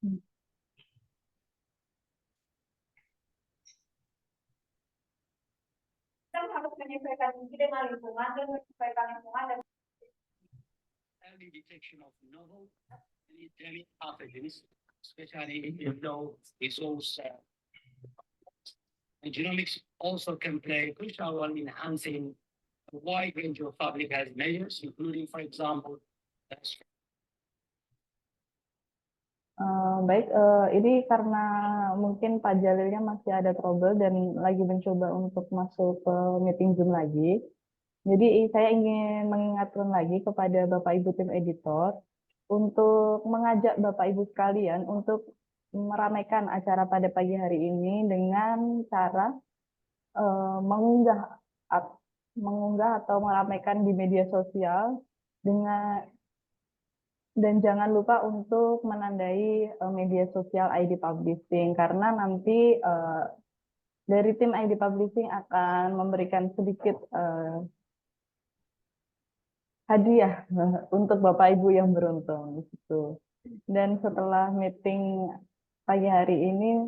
Kita harus menyesuaikan diri dengan lingkungan dan menyesuaikan lingkungan dan early detection of novel and endemic pathogens, especially if those and genomics also can play a crucial role in enhancing a wide range of public health measures, including, for example, Baik, ini karena mungkin Pak Jalilnya masih ada trouble dan lagi mencoba untuk masuk ke meeting Zoom lagi. Jadi saya ingin mengingatkan lagi kepada Bapak Ibu tim editor untuk mengajak Bapak Ibu sekalian untuk meramaikan acara pada pagi hari ini dengan cara mengunggah mengunggah atau meramaikan di media sosial dengan dan jangan lupa untuk menandai media sosial ID Publishing karena nanti dari tim ID Publishing akan memberikan sedikit hadiah untuk Bapak Ibu yang beruntung gitu. Dan setelah meeting pagi hari ini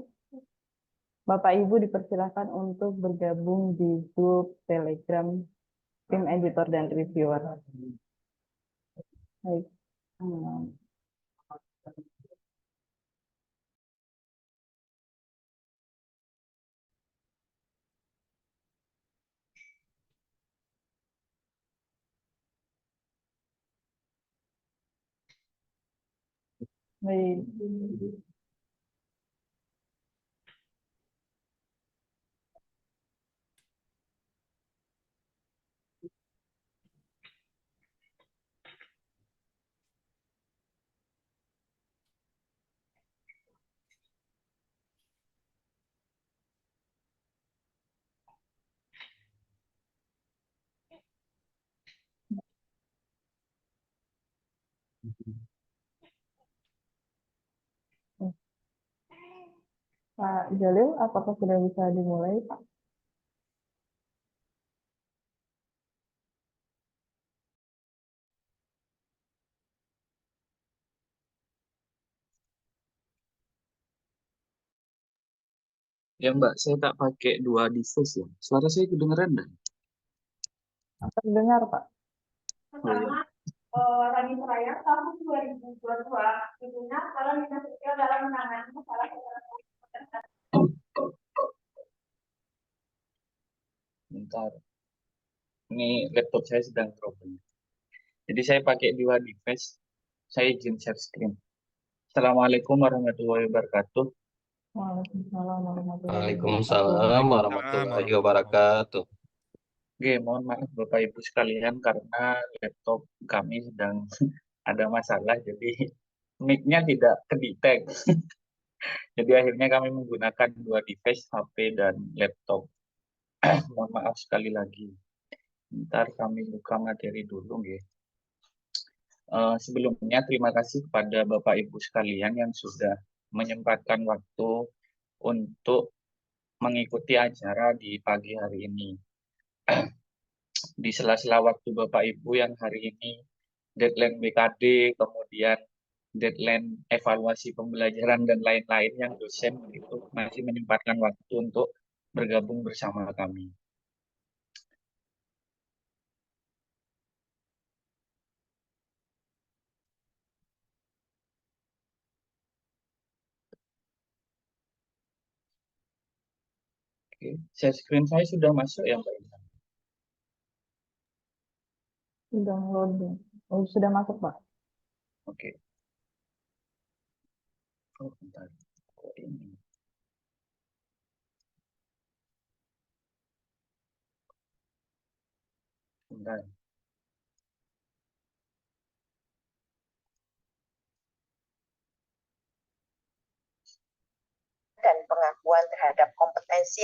Bapak Ibu dipersilakan untuk bergabung di grup Telegram tim editor dan reviewer. Baik. Baik. Pak Jalil, apakah sudah bisa dimulai, Pak? Ya Mbak, saya tak pakai dua device ya. Suara saya kedengeran dan? Terdengar, Pak. pertama Rani Seraya tahun 2022 ibunya kalau dinas sosial dalam menangani masalah kekerasan. Bentar. Ini laptop saya sedang trouble. Jadi saya pakai dua device. Saya izin share screen. Assalamualaikum warahmatullahi wabarakatuh. Waalaikumsalam warahmatullahi Waalaikumsalam warahmatullahi wabarakatuh. Oke, mohon maaf Bapak Ibu sekalian karena laptop kami sedang ada masalah, jadi mic-nya tidak kedetek. Jadi akhirnya kami menggunakan dua device, HP dan laptop. Mohon maaf sekali lagi. Bentar kami buka materi dulu, ya. Sebelumnya terima kasih kepada Bapak Ibu sekalian yang sudah menyempatkan waktu untuk mengikuti acara di pagi hari ini. Di sela-sela waktu Bapak Ibu yang hari ini deadline BKD, kemudian deadline evaluasi pembelajaran dan lain-lain yang dosen itu masih menyempatkan waktu untuk bergabung bersama kami. Oke, share screen saya sudah masuk ya Mbak Intan? Sudah loading. Oh, sudah masuk, Pak. Oke. Oh, bentar. Kok ini? Bentar. Dan pengakuan terhadap kompetensi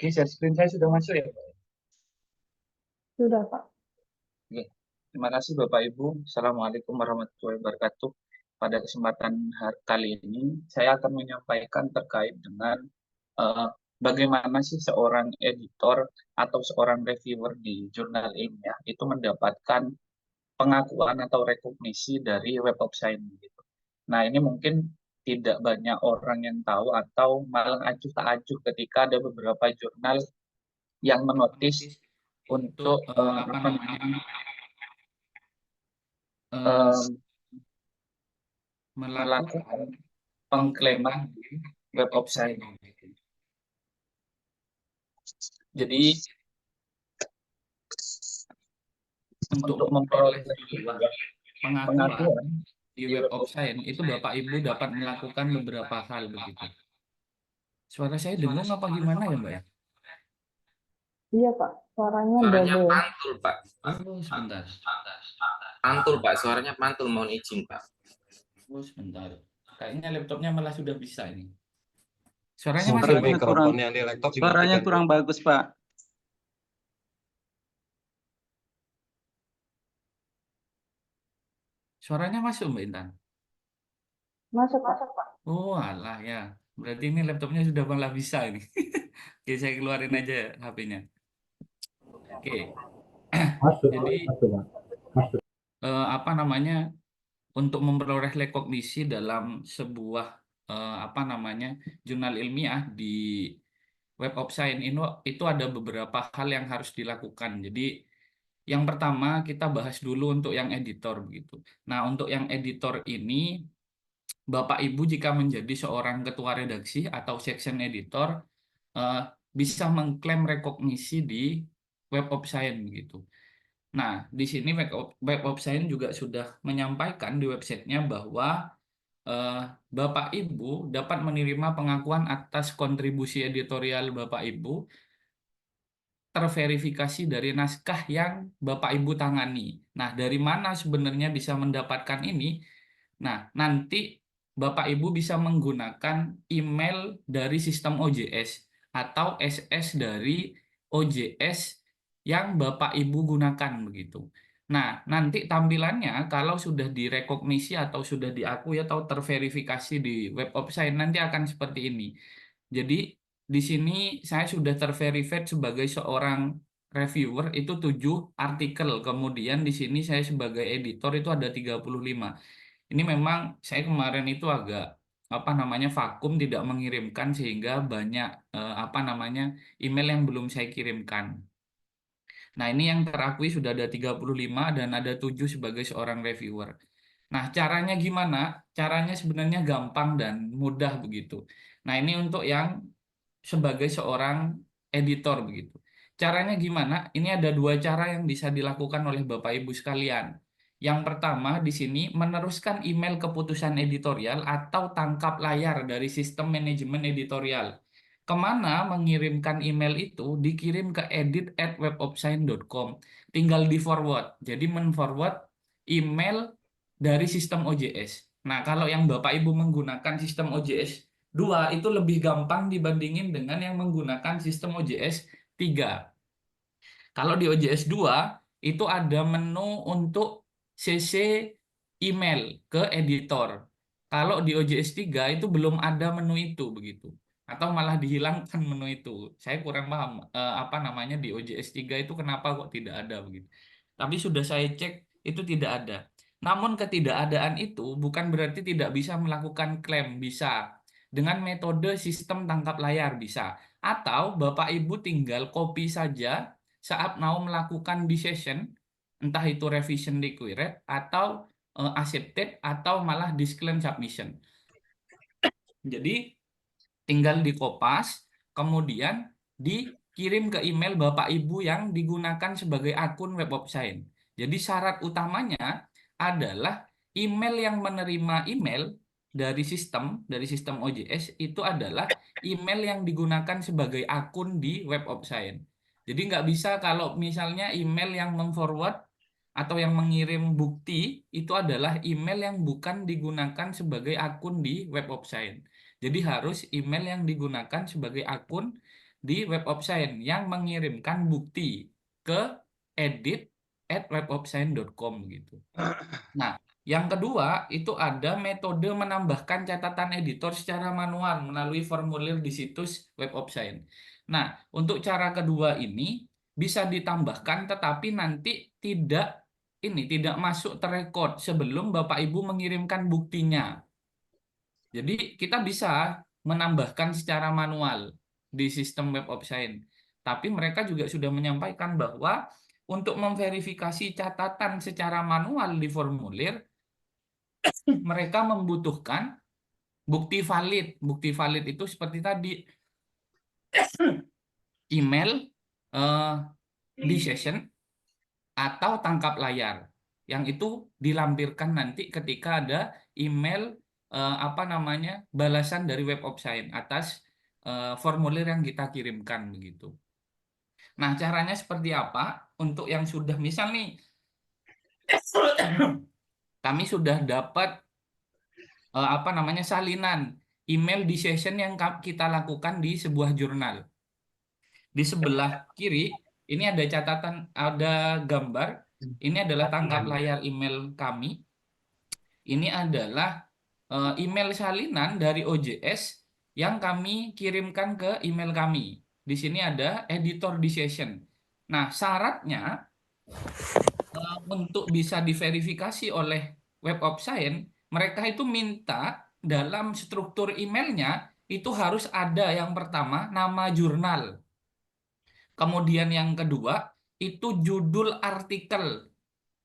Oke, share screen saya sudah masuk ya, Pak? Sudah, Pak. Oke. Terima kasih Bapak Ibu. Assalamualaikum warahmatullahi wabarakatuh. Pada kesempatan kali ini, saya akan menyampaikan terkait dengan bagaimana sih seorang editor atau seorang reviewer di jurnal ilmiah itu mendapatkan pengakuan atau rekognisi dari Web of Science gitu. Nah, ini mungkin tidak banyak orang yang tahu atau malah acuh tak acuh ketika ada beberapa jurnal yang menotis untuk apa namanya melakukan pengklaiman Web of Science. Jadi untuk memperoleh pengakuan Di Web of Science itu Bapak Ibu dapat melakukan beberapa hal begitu. Suara saya dengung apa gimana ya, Mbak ya? Iya, Pak. Suaranya Suaranya double. mantul, Pak. Oh, sebentar. Mantul, Pak. Suaranya mantul. Mohon izin, Pak. Oh, sebentar. Kayaknya laptopnya malah sudah bisa ini. Suaranya Mungkin masuk, Pak? mikrofonnya yang di laptop Suaranya dimatikan. kurang bagus, Pak. Suaranya masuk, Mbak Intan? Masuk, Pak. Oh, alah ya. Berarti ini laptopnya sudah malah bisa ini. Oke, saya keluarin aja HP-nya. Oke. Jadi apa namanya? Untuk memperoleh rekognisi dalam sebuah apa namanya? Jurnal ilmiah di Web of Science itu ada beberapa hal yang harus dilakukan. Jadi yang pertama kita bahas dulu untuk yang editor begitu. Nah, untuk yang editor ini Bapak Ibu jika menjadi seorang ketua redaksi atau section editor eh, bisa mengklaim rekognisi di Web of Science begitu. Nah, di sini Web of Science juga sudah menyampaikan di websitenya bahwa eh, Bapak Ibu dapat menerima pengakuan atas kontribusi editorial Bapak Ibu terverifikasi dari naskah yang Bapak Ibu tangani. Nah, dari mana sebenarnya bisa mendapatkan ini? Nah, nanti Bapak Ibu bisa menggunakan email dari sistem OJS atau SS dari OJS yang Bapak Ibu gunakan begitu. Nah, nanti tampilannya kalau sudah direkognisi atau sudah diakui atau terverifikasi di Web of Science nanti akan seperti ini. Jadi di sini saya sudah terverified sebagai seorang reviewer itu 7 artikel. Kemudian di sini saya sebagai editor itu ada 35. Ini memang saya kemarin itu agak apa namanya vakum tidak mengirimkan sehingga banyak apa namanya email yang belum saya kirimkan. Nah, ini yang terakui sudah ada 35 dan ada 7 sebagai seorang reviewer. Nah, caranya gimana? Caranya sebenarnya gampang dan mudah begitu. Nah, ini untuk yang sebagai seorang editor begitu. Caranya gimana? Ini ada dua cara yang bisa dilakukan oleh Bapak Ibu sekalian. Yang pertama di sini meneruskan email keputusan editorial atau tangkap layar dari sistem manajemen editorial. Kemana mengirimkan email itu? Dikirim ke edit@webofscience.com. Tinggal di forward. Jadi men-forward email dari sistem OJS. Nah, kalau yang Bapak Ibu menggunakan sistem OJS 2 itu lebih gampang dibandingin dengan yang menggunakan sistem OJS 3. Kalau di OJS 2 itu ada menu untuk CC email ke editor. Kalau di OJS 3 itu belum ada menu itu begitu. Atau malah dihilangkan menu itu. Saya kurang paham apa namanya di OJS 3 itu kenapa kok tidak ada begitu. Tapi sudah saya cek itu tidak ada. Namun ketidakadaan itu bukan berarti tidak bisa melakukan klaim, bisa. Dengan metode sistem tangkap layar bisa. Atau Bapak Ibu tinggal copy saja saat mau melakukan decision, entah itu revision required atau accepted atau malah disclaim submission. Jadi tinggal dikopas, kemudian dikirim ke email Bapak Ibu yang digunakan sebagai akun Web of Science. Jadi syarat utamanya adalah email yang menerima email dari sistem OJS itu adalah email yang digunakan sebagai akun di Web of Science. Jadi nggak bisa kalau misalnya email yang memforward atau yang mengirim bukti itu adalah email yang bukan digunakan sebagai akun di Web of Science. Jadi harus email yang digunakan sebagai akun di Web of Science yang mengirimkan bukti ke edit@webofscience.com gitu. Nah, yang kedua itu ada metode menambahkan catatan editor secara manual melalui formulir di situs Web of Science. Nah, untuk cara kedua ini bisa ditambahkan tetapi nanti tidak masuk terekod sebelum Bapak Ibu mengirimkan buktinya. Jadi kita bisa menambahkan secara manual di sistem Web of Science. Tapi mereka juga sudah menyampaikan bahwa untuk memverifikasi catatan secara manual di formulir, mereka membutuhkan bukti valid. Bukti valid itu seperti tadi, email di session atau tangkap layar. Yang itu dilampirkan nanti ketika ada email balasan dari Web of Science atas formulir yang kita kirimkan begitu. Nah, caranya seperti apa? Untuk yang sudah misal nih kami sudah dapat salinan email di session yang kita lakukan di sebuah jurnal. Di sebelah kiri ini ada catatan, ada gambar. Ini adalah tangkap layar email kami. Ini adalah email salinan dari OJS yang kami kirimkan ke email kami. Di sini ada editor di session. Nah, syaratnya untuk bisa diverifikasi oleh Web of Science, mereka itu minta dalam struktur emailnya itu harus ada yang pertama nama jurnal. Kemudian yang kedua itu judul artikel.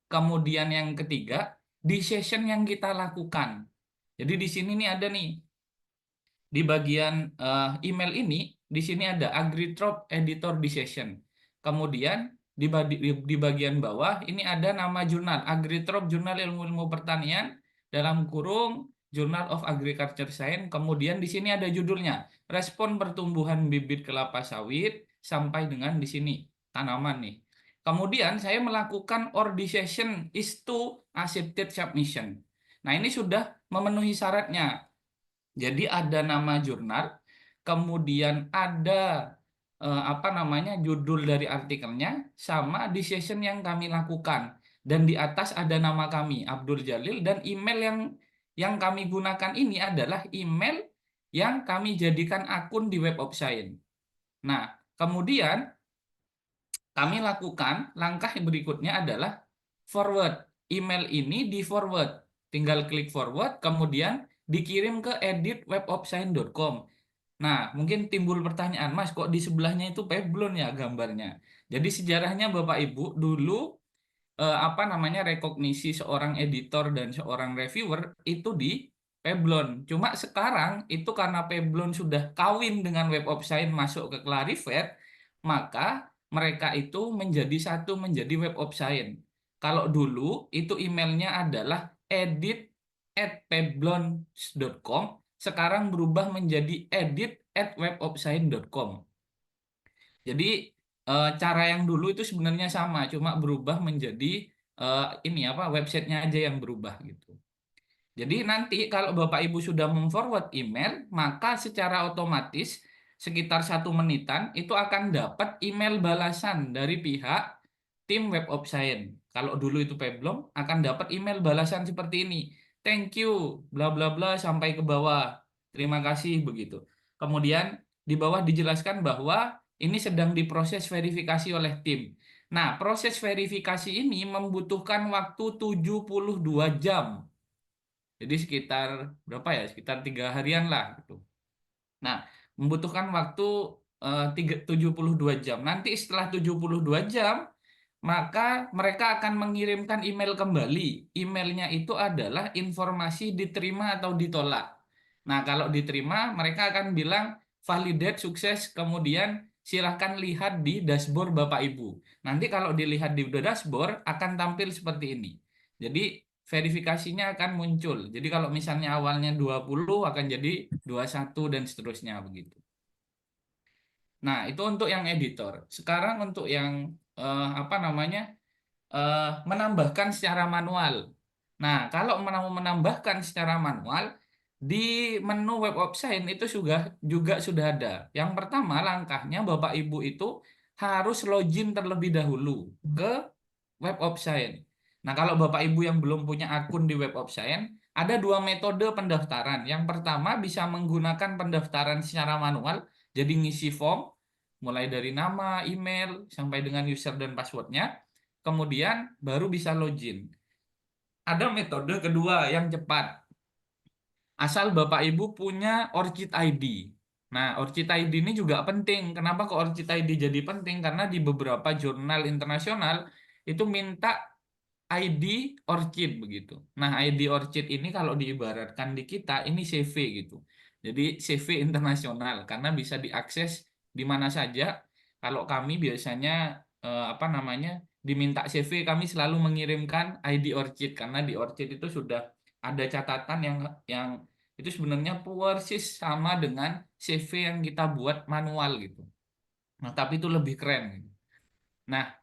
Kemudian yang ketiga di session yang kita lakukan. Jadi di sini nih ada nih di bagian email ini di sini ada Agritrop editor di session. Kemudian di bagian bawah ini ada nama jurnal Agritrop Jurnal Ilmu-Ilmu Pertanian dalam kurung Journal of Agriculture Science. Kemudian di sini ada judulnya Respon Pertumbuhan Bibit Kelapa Sawit sampai dengan di sini tanaman nih. Kemudian saya melakukan session is to accepted submission. Nah, ini sudah memenuhi syaratnya. Jadi ada nama jurnal, kemudian ada judul dari artikelnya, sama di session yang kami lakukan. Dan di atas ada nama kami, Abdul Jalil, dan email yang kami gunakan ini adalah email yang kami jadikan akun di Web of Science. Nah, kemudian kami lakukan langkah berikutnya adalah forward. Email ini di forward. Tinggal klik forward, kemudian dikirim ke edit@webofscience.com. Nah, mungkin timbul pertanyaan, Mas, kok di sebelahnya itu Peblon ya gambarnya? Jadi sejarahnya Bapak Ibu dulu rekognisi seorang editor dan seorang reviewer itu di Peblon. Cuma sekarang itu karena Peblon sudah kawin dengan Web of Science masuk ke Clarivate, maka mereka itu menjadi Web of Science. Kalau dulu itu emailnya adalah edit@peblon.com, sekarang berubah menjadi edit@webofscience.com. Jadi cara yang dulu itu sebenarnya sama, cuma berubah menjadi websitenya aja yang berubah gitu. Jadi nanti kalau Bapak Ibu sudah memforward email, maka secara otomatis sekitar 1 menitan itu akan dapat email balasan dari pihak tim Web of Science. Kalau dulu itu Peblon akan dapat email balasan seperti ini. Thank you, bla bla bla sampai ke bawah. Terima kasih begitu. Kemudian di bawah dijelaskan bahwa ini sedang diproses verifikasi oleh tim. Nah, proses verifikasi ini membutuhkan waktu 72 jam. Jadi sekitar berapa ya? Sekitar 3 harian lah gitu. Nah, membutuhkan waktu 72 jam. Nanti setelah 72 jam, maka mereka akan mengirimkan email kembali. Emailnya itu adalah informasi diterima atau ditolak. Nah, kalau diterima, mereka akan bilang validate, sukses, kemudian silahkan lihat di dashboard Bapak Ibu. Nanti kalau dilihat di dashboard, akan tampil seperti ini. Jadi, verifikasinya akan muncul. Jadi kalau misalnya awalnya 20 akan jadi 21 dan seterusnya begitu. Nah, itu untuk yang editor. Sekarang untuk yang menambahkan secara manual. Nah, kalau mau menambahkan secara manual di menu Web of Science itu juga sudah ada. Yang pertama langkahnya Bapak Ibu itu harus login terlebih dahulu ke Web of Science. Nah, kalau Bapak Ibu yang belum punya akun di Web of Science, ada dua metode pendaftaran. Yang pertama bisa menggunakan pendaftaran secara manual, jadi ngisi form, mulai dari nama, email, sampai dengan user dan passwordnya. Kemudian baru bisa login. Ada metode kedua yang cepat. Asal Bapak Ibu punya ORCID ID. Nah, ORCID ID ini juga penting. Kenapa kok ORCID ID jadi penting? Karena di beberapa jurnal internasional itu minta ID ORCID begitu. Nah, ID ORCID ini kalau diibaratkan di kita ini CV gitu. Jadi CV internasional karena bisa diakses di mana saja. Kalau kami biasanya apa namanya diminta CV, kami selalu mengirimkan ID ORCID karena di ORCID itu sudah ada catatan yang itu sebenarnya persis sama dengan CV yang kita buat manual gitu. Nah, tapi itu lebih keren. Gitu. Nah,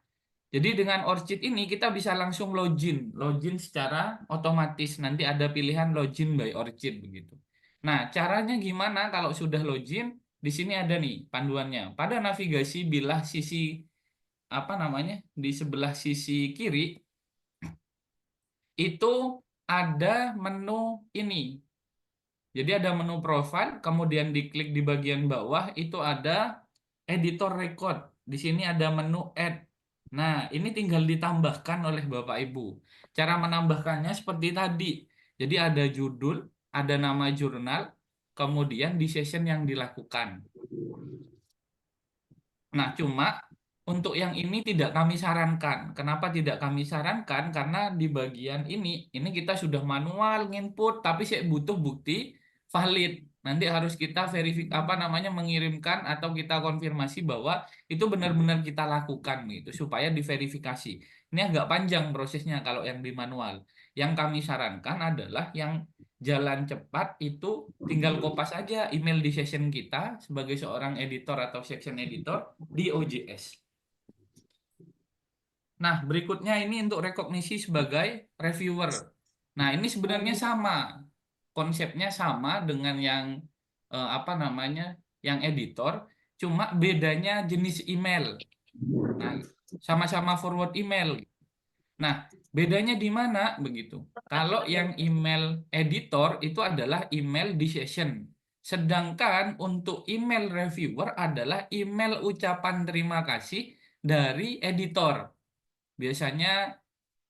jadi dengan ORCID ini kita bisa langsung login secara otomatis. Nanti ada pilihan login by ORCID begitu. Nah, caranya gimana kalau sudah login? Di sini ada nih panduannya. Pada navigasi bilah sisi apa namanya? Di sebelah sisi kiri itu ada menu ini. Jadi ada menu profile, kemudian diklik di bagian bawah itu ada editor record. Di sini ada menu add. Nah, ini tinggal ditambahkan oleh Bapak Ibu. Cara menambahkannya seperti tadi. Jadi ada judul, ada nama jurnal, kemudian di session yang dilakukan. Nah, cuma untuk yang ini tidak kami sarankan. Kenapa tidak kami sarankan? Karena di bagian ini kita sudah manual nginput, tapi saya butuh bukti valid. Nanti harus kita verifikasi apa namanya mengirimkan atau kita konfirmasi bahwa itu benar-benar kita lakukan gitu supaya diverifikasi. Ini agak panjang prosesnya kalau yang di manual. Yang kami sarankan adalah yang jalan cepat itu tinggal kopas aja email di session kita sebagai seorang editor atau section editor di OJS. Nah, berikutnya ini untuk rekognisi sebagai reviewer. Nah, ini sebenarnya sama. Konsepnya sama dengan yang apa namanya? Yang editor, cuma bedanya jenis email. Nah, sama-sama forward email. Nah, bedanya di mana begitu? Kalau yang email editor itu adalah email di session. Sedangkan untuk email reviewer adalah email ucapan terima kasih dari editor. Biasanya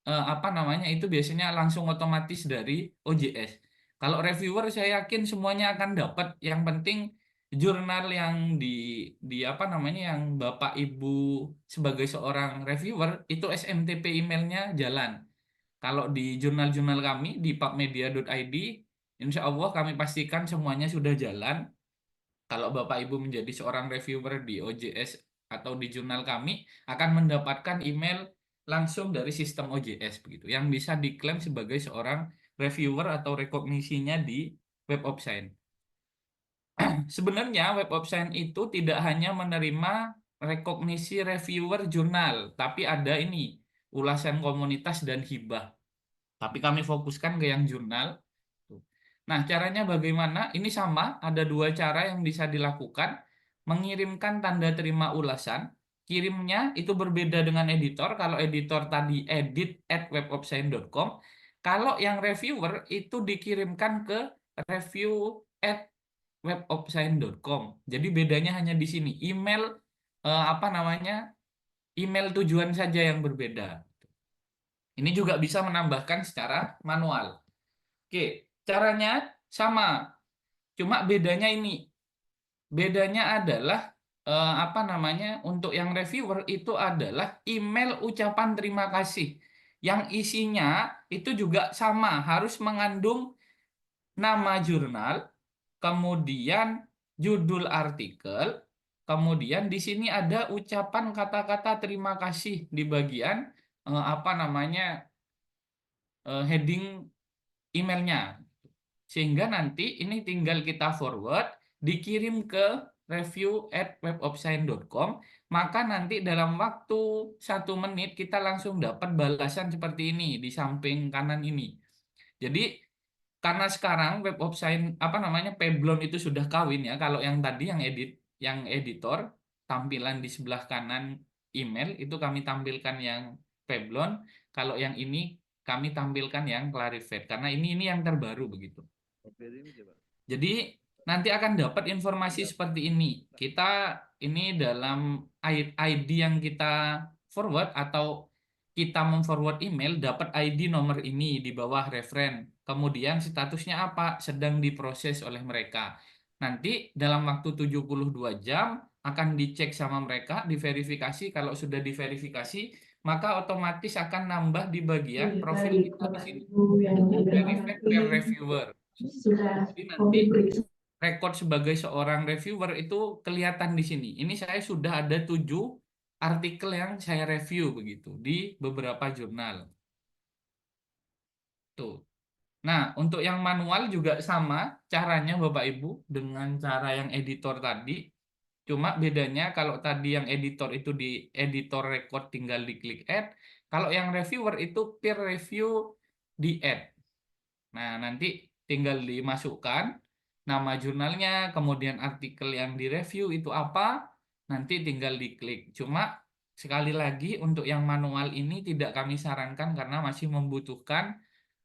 apa namanya itu biasanya langsung otomatis dari OJS. Kalau reviewer saya yakin semuanya akan dapat. Yang penting jurnal yang di apa namanya yang Bapak Ibu sebagai seorang reviewer itu SMTP emailnya jalan. Kalau di jurnal-jurnal kami di pubmedia.id, insya Allah kami pastikan semuanya sudah jalan. Kalau Bapak Ibu menjadi seorang reviewer di OJS atau di jurnal kami akan mendapatkan email langsung dari sistem OJS begitu yang bisa diklaim sebagai seorang reviewer atau rekognisinya di Web of Science. Sebenarnya Web of Science itu tidak hanya menerima rekognisi reviewer jurnal, tapi ada ini ulasan komunitas dan hibah. Tapi kami fokuskan ke yang jurnal. Nah, caranya bagaimana? Ini sama, ada dua cara yang bisa dilakukan. Mengirimkan tanda terima ulasan. Kirimnya itu berbeda dengan editor. Kalau editor tadi edit@webofscience.com. Kalau yang reviewer itu dikirimkan ke review@webofscience.com. Jadi bedanya hanya di sini. Email apa namanya? Email tujuan saja yang berbeda. Ini juga bisa menambahkan secara manual. Oke, caranya sama. Cuma bedanya ini. Bedanya adalah apa namanya? Untuk yang reviewer itu adalah email ucapan terima kasih. Yang isinya itu juga sama, harus mengandung nama jurnal, kemudian judul artikel, kemudian di sini ada ucapan kata-kata terima kasih di bagian apa namanya? Heading emailnya. Sehingga nanti ini tinggal kita forward, dikirim ke review@webofscience.com, maka nanti dalam waktu 1 menit kita langsung dapat balasan seperti ini di samping kanan ini. Jadi karena sekarang Web of Science apa namanya Peblon itu sudah kawin ya. Kalau yang tadi yang editor tampilan di sebelah kanan email itu kami tampilkan yang Peblon. Kalau yang ini kami tampilkan yang Clarified karena ini yang terbaru begitu. Jadi nanti akan dapat informasi seperti ini. Kita ini dalam ID yang kita forward atau kita memforward email dapat ID nomor ini di bawah referen. Kemudian statusnya apa? Sedang diproses oleh mereka. Nanti dalam waktu 72 jam akan dicek sama mereka, diverifikasi. Kalau sudah diverifikasi, maka otomatis akan nambah di bagian profil kita di sini. Verified peer reviewer. Jadi nanti rekod sebagai seorang reviewer itu kelihatan di sini. Ini saya sudah ada 7 artikel yang saya review begitu di beberapa jurnal. Tuh. Nah, untuk yang manual juga sama caranya Bapak Ibu dengan cara yang editor tadi. Cuma bedanya kalau tadi yang editor itu di editor record tinggal diklik add. Kalau yang reviewer itu peer review di add. Nah, nanti tinggal dimasukkan nama jurnalnya, kemudian artikel yang direview itu apa, nanti tinggal diklik. Cuma sekali lagi untuk yang manual ini tidak kami sarankan karena masih membutuhkan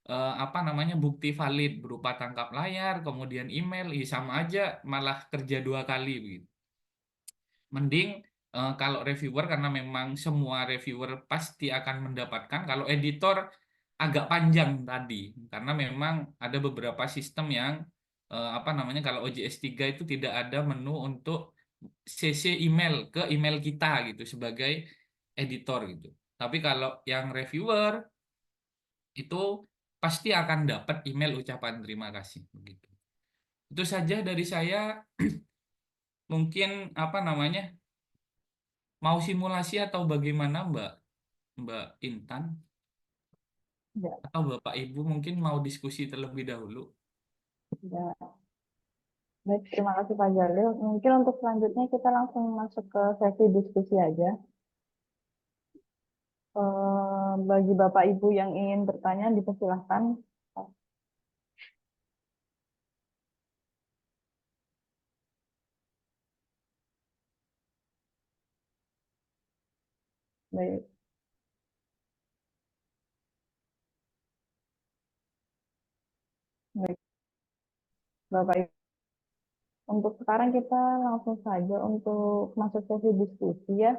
apa namanya bukti valid berupa tangkap layar, kemudian email, sama aja malah kerja 2 kali begitu. Mending kalau reviewer karena memang semua reviewer pasti akan mendapatkan. Kalau editor agak panjang tadi karena memang ada beberapa sistem yang apa namanya kalau OJS 3 itu tidak ada menu untuk CC email ke email kita gitu sebagai editor gitu. Tapi kalau yang reviewer itu pasti akan dapat email ucapan terima kasih begitu. Itu saja dari saya. Mungkin apa namanya mau simulasi atau bagaimana Mbak Intan? Ya, Atau Bapak Ibu mungkin mau diskusi terlebih dahulu? ya. Baik, terima kasih Pak Jalil. Mungkin untuk selanjutnya kita langsung masuk ke sesi diskusi aja. Bagi Bapak Ibu yang ingin bertanya, dipersilahkan. Baik. Baik, Bapak Ibu. Untuk sekarang kita langsung saja untuk masuk sesi diskusi ya.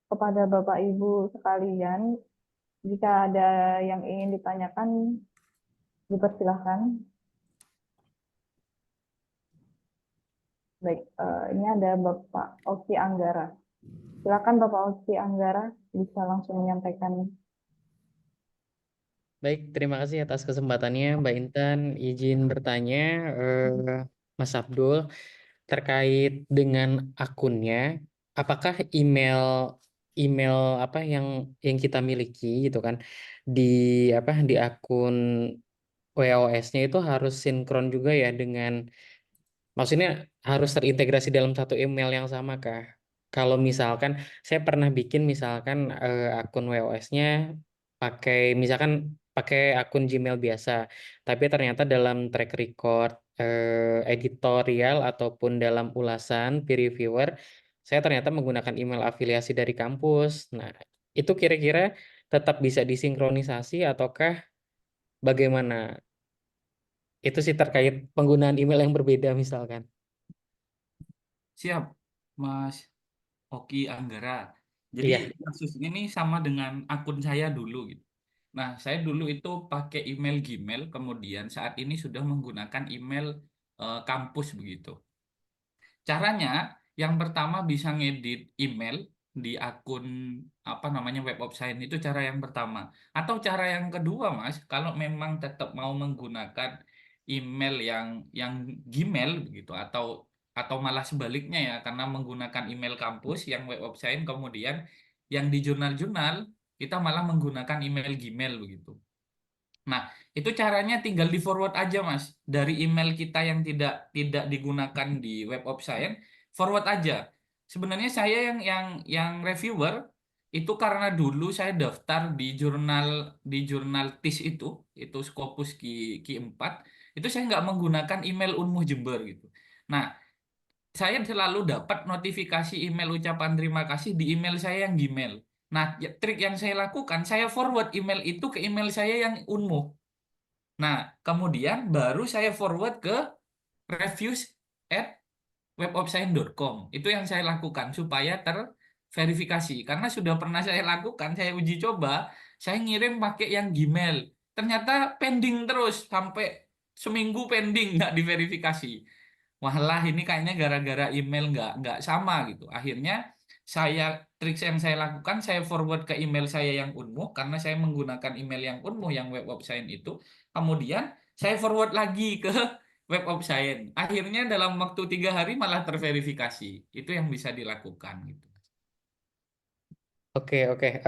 Kepada Bapak Ibu sekalian, jika ada yang ingin ditanyakan, dipersilahkan. Baik, ini ada Bapak Oki Anggara. Silakan Bapak Oki Anggara bisa langsung menyampaikan. Baik, terima kasih atas kesempatannya Mbak Intan. Izin bertanya, Mas Abdul, terkait dengan akunnya, apakah email apa yang kita miliki gitu kan di di akun WOS-nya itu harus sinkron juga ya dengan, maksudnya harus terintegrasi dalam satu email yang sama kah? Kalau misalkan saya pernah bikin misalkan akun WOS-nya misalkan pakai akun Gmail biasa, tapi ternyata dalam track record editorial ataupun dalam ulasan peer reviewer saya ternyata menggunakan email afiliasi dari kampus. Nah, itu kira-kira tetap bisa disinkronisasi ataukah bagaimana? Itu sih terkait penggunaan email yang berbeda misalkan. Siap, Mas Oki Anggara. Jadi Iya. kasus ini sama dengan akun saya dulu gitu. Nah, saya dulu itu pakai email Gmail, kemudian saat ini sudah menggunakan email kampus begitu. Caranya, yang pertama bisa ngedit email di akun apa namanya Web of Science itu cara yang pertama. Atau cara yang kedua, Mas, kalau memang tetap mau menggunakan email yang Gmail begitu atau malah sebaliknya ya karena menggunakan email kampus yang Web of Science kemudian yang di jurnal-jurnal kita malah menggunakan email Gmail begitu. Nah, itu caranya tinggal di forward aja, Mas. Dari email kita yang tidak digunakan di Web of Science, forward aja. Sebenarnya saya yang reviewer itu karena dulu saya daftar di jurnal TIS itu Scopus Q4, itu saya nggak menggunakan email Unmuh Jember gitu. Nah, saya selalu dapat notifikasi email ucapan terima kasih di email saya yang Gmail. Nah, trik yang saya lakukan, saya forward email itu ke email saya yang Unmuh. Nah, kemudian baru saya forward ke reviews@webofsign.com. Itu yang saya lakukan supaya terverifikasi. Karena sudah pernah saya lakukan, saya uji coba, saya ngirim pakai yang Gmail. Ternyata pending terus, sampai seminggu pending, nggak diverifikasi. Walah, ini kayaknya gara-gara email nggak sama gitu. Akhirnya saya trik yang saya lakukan, saya forward ke email saya yang Unmuh karena saya menggunakan email yang Unmuh yang Web of Science itu. Kemudian saya forward lagi ke Web of Science. Akhirnya dalam waktu 3 hari malah terverifikasi. Itu yang bisa dilakukan gitu. Oke, oke.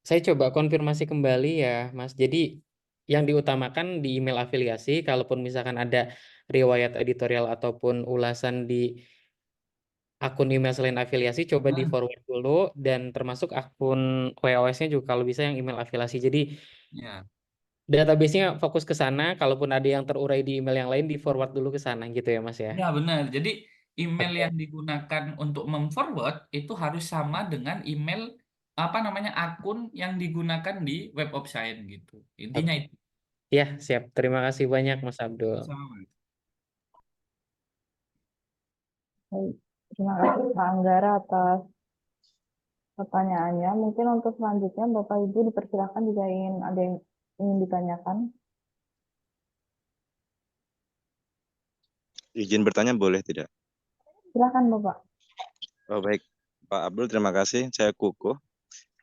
Saya coba konfirmasi kembali ya, Mas. Jadi yang diutamakan di email afiliasi, kalaupun misalkan ada riwayat editorial ataupun ulasan di akun email selain afiliasi, coba di forward dulu, dan termasuk akun WOS-nya juga kalau bisa yang email afiliasi. Jadi Ya. database-nya fokus ke sana, kalaupun ada yang terurai di email yang lain, di forward dulu ke sana gitu ya, Mas ya. Ya, benar. Jadi email Oke. yang digunakan untuk memforward itu harus sama dengan email apa namanya akun yang digunakan di Web of Science gitu. Intinya Oke. itu. Ya, siap. Terima kasih banyak, Mas Abdul. Sama. Baik, terima kasih Pak Anggara atas pertanyaannya. Mungkin untuk selanjutnya Bapak Ibu dipersilakan jika ada yang ingin ditanyakan. Izin bertanya boleh tidak? Silakan Bapak. Oh baik, Pak Abdul terima kasih. Saya Kukuh.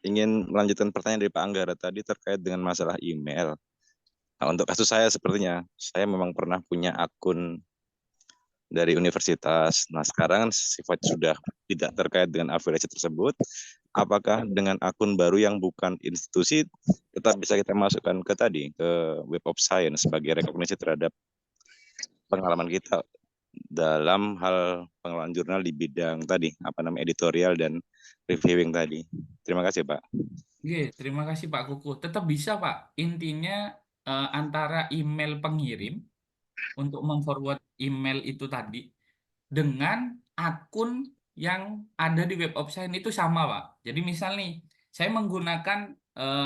Ingin melanjutkan pertanyaan dari Pak Anggara tadi terkait dengan masalah email. Nah, untuk kasus saya sepertinya, saya memang pernah punya akun dari universitas. Nah, sekarang sifat sudah tidak terkait dengan afiliasi tersebut. Apakah dengan akun baru yang bukan institusi tetap bisa kita masukkan ke Web of Science sebagai rekognisi terhadap pengalaman kita dalam hal pengelolaan jurnal di bidang tadi, editorial dan reviewing tadi. Terima kasih, Pak. Oke, terima kasih Pak Kuku. Tetap bisa Pak. Intinya antara email pengirim untuk memforward email itu tadi dengan akun yang ada di Web of Science itu sama Pak. Jadi misal nih, saya menggunakan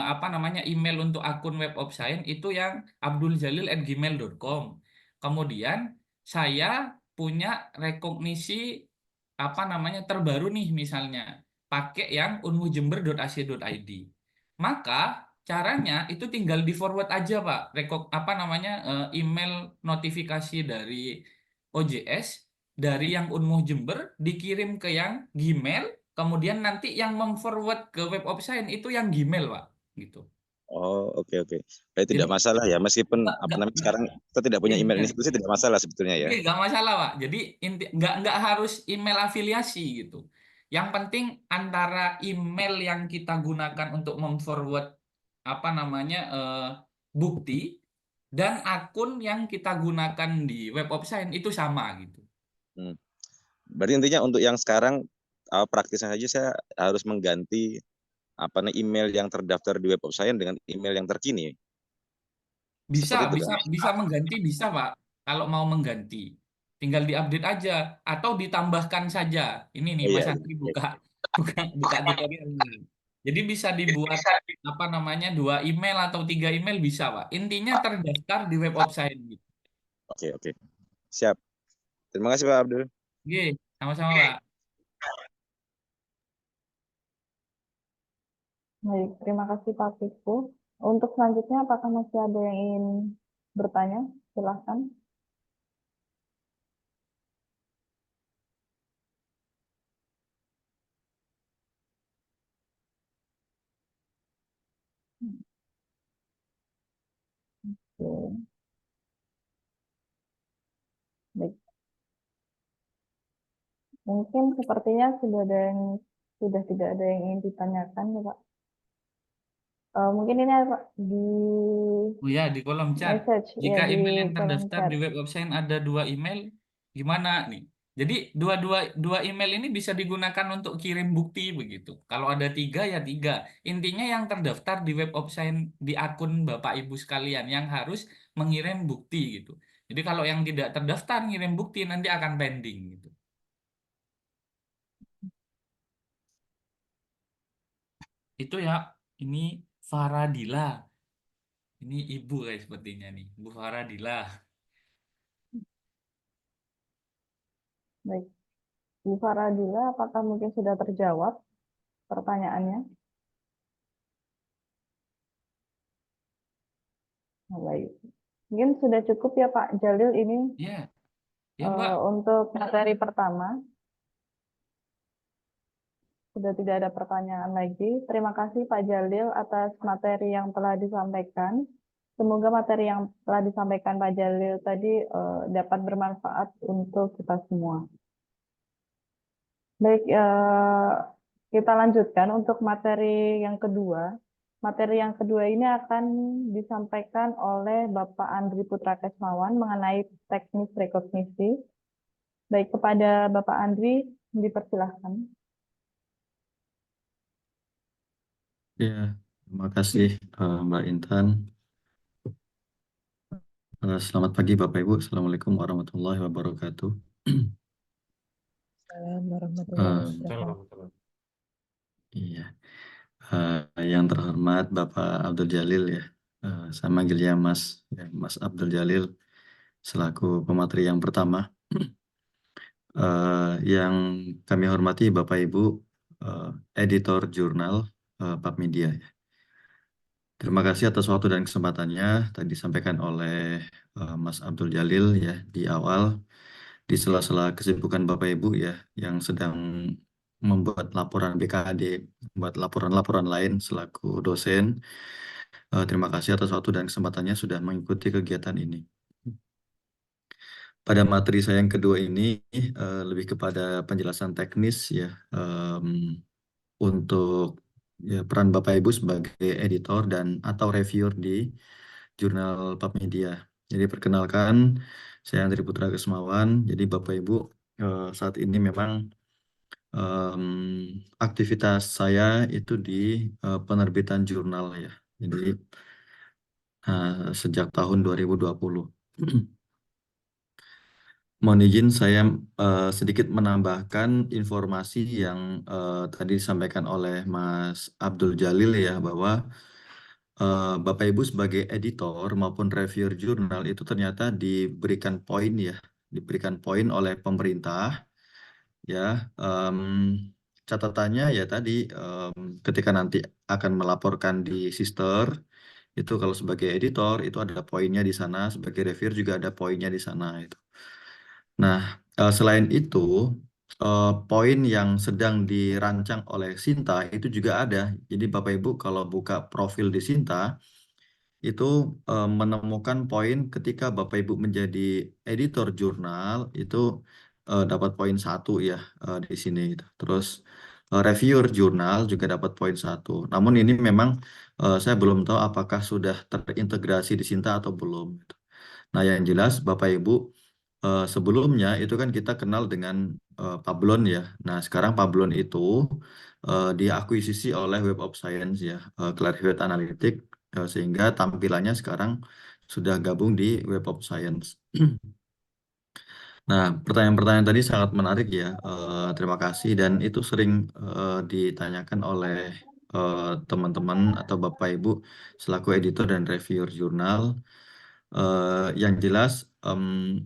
apa namanya email untuk akun Web of Science itu yang abduljalil@gmail.com. Kemudian saya punya rekognisi apa namanya terbaru nih misalnya pakai yang unmuhjember.ac.id. Maka caranya itu tinggal di forward aja Pak. Apa namanya email notifikasi dari OJS dari yang Unmuh Jember dikirim ke yang Gmail, kemudian nanti yang memforward ke Web of Science itu yang Gmail Pak, gitu. Oh, oke. Baik, tidak Jadi masalah ya, meskipun nggak sekarang kita tidak punya email iya. institusi, tidak masalah sebetulnya ya. Oke, nggak masalah, Pak. Jadi nggak harus email afiliasi gitu. Yang penting antara email yang kita gunakan untuk memforward apa namanya bukti dan akun yang kita gunakan di Web of Science itu sama gitu. Berarti intinya untuk yang sekarang praktisnya saja saya harus mengganti email yang terdaftar di Web of Science dengan email yang terkini. Bisa, Seperti itu bisa, kan? bisa mengganti, bisa Pak. Kalau mau mengganti, tinggal diupdate aja atau ditambahkan saja. Ini nih Oh Mas iya, Andri iya. buka, buka tutorial nih. Jadi bisa dibuat apa namanya 2 email atau 3 email bisa Pak. Intinya terdaftar di Web of Science gitu. Oke. Siap. Terima kasih Pak Abdul. Oke, sama-sama Pak. Baik, terima kasih Pak Kuku. Untuk selanjutnya apakah masih ada yang ingin bertanya? Silakan. Oke. Baik. Mungkin sepertinya sudah tidak ada yang ingin ditanyakan ya Pak. Mungkin ini ada Pak di Oh ya, di kolom chat. message ya Jika di email yang kolom terdaftar chat. di Web of Science ada 2 email, gimana nih? Jadi dua email ini bisa digunakan untuk kirim bukti begitu. Kalau ada 3 ya 3. Intinya yang terdaftar di web Opsign di akun Bapak Ibu sekalian yang harus mengirim bukti gitu. Jadi kalau yang tidak terdaftar ngirim bukti nanti akan pending gitu. Itu ya, ini Faradila. Ini ibu guys sepertinya nih, Bu Faradila. Baik, Bu Faradila, apakah mungkin sudah terjawab pertanyaannya? Nah, baik. Mungkin sudah cukup ya Pak Jalil ini Ya, ya Mbak. untuk materi pertama. Sudah tidak ada pertanyaan lagi. Terima kasih Pak Jalil atas materi yang telah disampaikan. Semoga materi yang telah disampaikan Pak Jalil tadi dapat bermanfaat untuk kita semua. Baik, kita lanjutkan untuk materi yang kedua. Materi yang kedua ini akan disampaikan oleh Bapak Andri Putra Kesmawan mengenai teknis rekognisi. Baik, kepada Bapak Andri, dipersilahkan. Ya, terima kasih Mbak Intan. Selamat pagi Bapak Ibu. Assalamualaikum warahmatullahi wabarakatuh. Assalamualaikum warahmatullahi wabarakatuh. Iya, yang terhormat Bapak Abdul Jalil ya, saya manggilnya Mas, ya, Mas Abdul Jalil selaku pemateri yang pertama. Yang kami hormati Bapak Ibu editor jurnal PAP Media. Ya. Terima kasih atas waktu dan kesempatannya tadi disampaikan oleh Mas Abdul Jalil ya di awal, di sela-sela kesibukan Bapak Ibu ya yang sedang membuat laporan BKAD, membuat laporan-laporan lain selaku dosen. Terima kasih atas waktu dan kesempatannya sudah mengikuti kegiatan ini. Pada materi saya yang kedua ini lebih kepada penjelasan teknis ya untuk ya, peran Bapak Ibu sebagai editor dan atau reviewer di jurnal PAP Media. Jadi perkenalkan, saya Andri Putra Kesmawan. Jadi Bapak Ibu saat ini memang aktivitas saya itu di penerbitan jurnal ya. Jadi sejak tahun 2020. Mohon izin saya sedikit menambahkan informasi yang tadi disampaikan oleh Mas Abdul Jalil ya bahwa Bapak Ibu sebagai editor maupun reviewer jurnal itu ternyata diberikan poin ya, diberikan poin oleh pemerintah ya. Catatannya ya tadi ketika nanti akan melaporkan di Sister itu kalau sebagai editor itu ada poinnya di sana, sebagai reviewer juga ada poinnya di sana itu. Nah, selain itu, poin yang sedang dirancang oleh Sinta itu juga ada. Jadi Bapak Ibu kalau buka profil di Sinta, itu menemukan poin ketika Bapak Ibu menjadi editor jurnal, itu dapat poin 1 ya di sini. Terus reviewer jurnal juga dapat poin 1. Namun ini memang saya belum tahu apakah sudah terintegrasi di Sinta atau belum. Nah, yang jelas Bapak Ibu sebelumnya itu kan kita kenal dengan Pablon ya. Nah, sekarang Pablon itu diakuisisi oleh Web of Science ya, Clarivate Analytics, sehingga tampilannya sekarang sudah gabung di Web of Science. Nah, pertanyaan-pertanyaan tadi sangat menarik ya. Terima kasih dan itu sering ditanyakan oleh teman-teman atau Bapak Ibu selaku editor dan reviewer jurnal. Yang jelas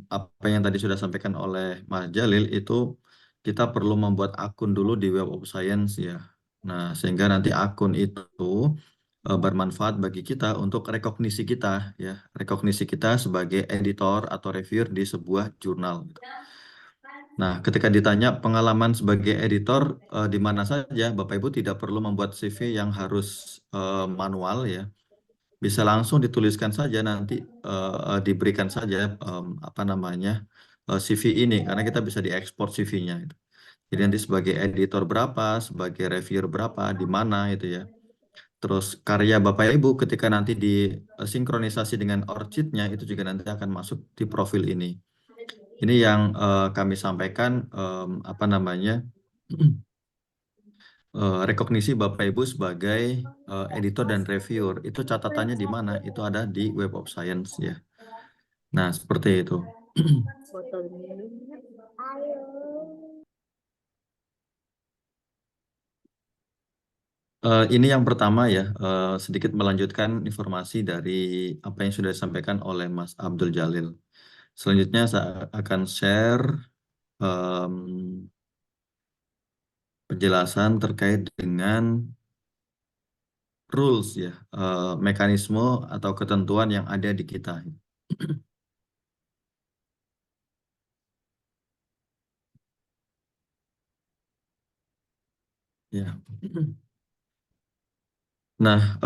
apa yang tadi sudah sampaikan oleh Mas Jalil itu kita perlu membuat akun dulu di Web of Science ya. Nah, sehingga nanti akun itu bermanfaat bagi kita untuk rekognisi kita ya, rekognisi kita sebagai editor atau reviewer di sebuah jurnal. Nah, ketika ditanya pengalaman sebagai editor di mana saja, Bapak Ibu tidak perlu membuat CV yang harus manual ya. Bisa langsung dituliskan saja nanti diberikan saja apa namanya CV ini karena kita bisa diekspor CV-nya itu. Jadi nanti sebagai editor berapa, sebagai reviewer berapa, di mana itu ya. Terus karya Bapak Ibu ketika nanti disinkronisasi dengan ORCID-nya itu juga nanti akan masuk di profil ini. Ini yang kami sampaikan apa namanya rekognisi Bapak Ibu sebagai editor dan reviewer. Itu catatannya di mana? Itu ada di Web of Science ya. Nah, seperti itu. Ini yang pertama ya, sedikit melanjutkan informasi dari apa yang sudah disampaikan oleh Mas Abdul Jalil. Selanjutnya saya akan share penjelasan terkait dengan rules ya, mekanisme atau ketentuan yang ada di kita. Ya. Nah,